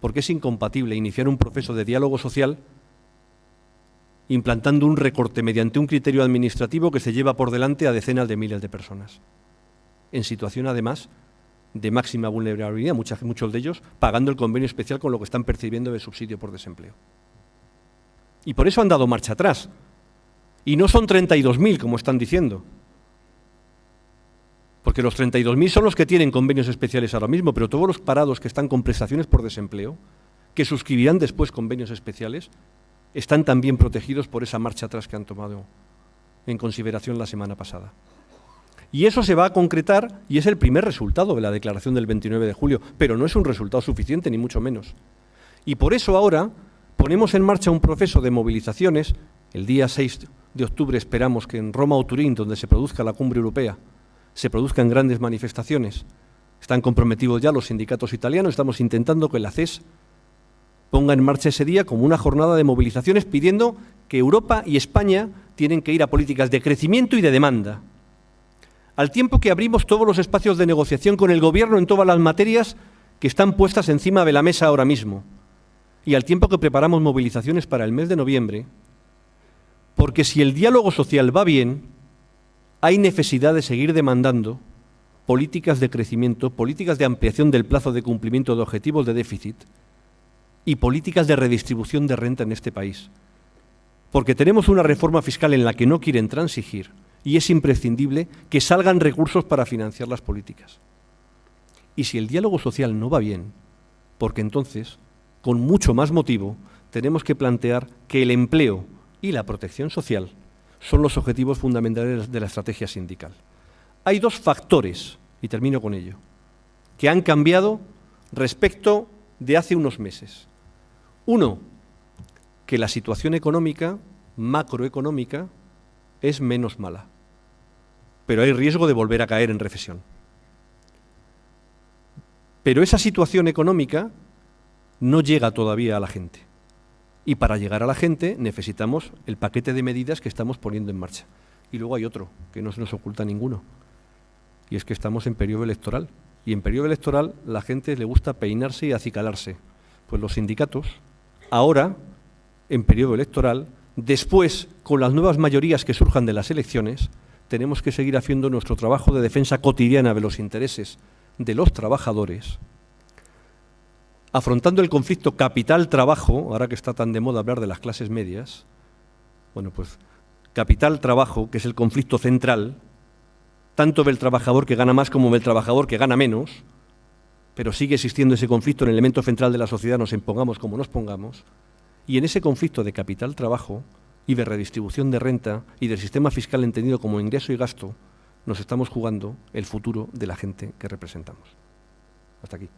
porque es incompatible iniciar un proceso de diálogo social implantando un recorte mediante un criterio administrativo que se lleva por delante a decenas de miles de personas, en situación además de máxima vulnerabilidad, muchos de ellos pagando el convenio especial con lo que están percibiendo de subsidio por desempleo. Y por eso han dado marcha atrás. Y no son 32.000, como están diciendo. Porque los 32.000 son los que tienen convenios especiales ahora mismo, pero todos los parados que están con prestaciones por desempleo, que suscribirán después convenios especiales, están también protegidos por esa marcha atrás que han tomado en consideración la semana pasada. Y eso se va a concretar y es el primer resultado de la declaración del 29 de julio, pero no es un resultado suficiente, ni mucho menos. Y por eso ahora ponemos en marcha un proceso de movilizaciones. El día 6 de octubre esperamos que en Roma o Turín, donde se produzca la cumbre europea, se produzcan grandes manifestaciones. Están comprometidos ya los sindicatos italianos, estamos intentando que la CES ponga en marcha ese día como una jornada de movilizaciones pidiendo que Europa y España tienen que ir a políticas de crecimiento y de demanda. Al tiempo que abrimos todos los espacios de negociación con el Gobierno en todas las materias que están puestas encima de la mesa ahora mismo. Y al tiempo que preparamos movilizaciones para el mes de noviembre, porque si el diálogo social va bien, hay necesidad de seguir demandando políticas de crecimiento, políticas de ampliación del plazo de cumplimiento de objetivos de déficit y políticas de redistribución de renta en este país. Porque tenemos una reforma fiscal en la que no quieren transigir y es imprescindible que salgan recursos para financiar las políticas. Y si el diálogo social no va bien, porque entonces, con mucho más motivo, tenemos que plantear que el empleo y la protección social son los objetivos fundamentales de la estrategia sindical. Hay 2 factores, y termino con ello, que han cambiado respecto de hace unos meses. Uno, que la situación económica, macroeconómica, es menos mala, pero hay riesgo de volver a caer en recesión. Pero esa situación económica no llega todavía a la gente. Y para llegar a la gente necesitamos el paquete de medidas que estamos poniendo en marcha. Y luego hay otro, que no se nos oculta ninguno, y es que estamos en periodo electoral. Y en periodo electoral la gente le gusta peinarse y acicalarse. Pues los sindicatos, ahora, en periodo electoral, después, con las nuevas mayorías que surjan de las elecciones, tenemos que seguir haciendo nuestro trabajo de defensa cotidiana de los intereses de los trabajadores, afrontando el conflicto capital-trabajo, ahora que está tan de moda hablar de las clases medias. Bueno, pues capital-trabajo, que es el conflicto central, tanto del trabajador que gana más como del trabajador que gana menos, pero sigue existiendo ese conflicto en el elemento central de la sociedad, nos impongamos como nos pongamos, y en ese conflicto de capital-trabajo y de redistribución de renta y del sistema fiscal entendido como ingreso y gasto, nos estamos jugando el futuro de la gente que representamos. Hasta aquí.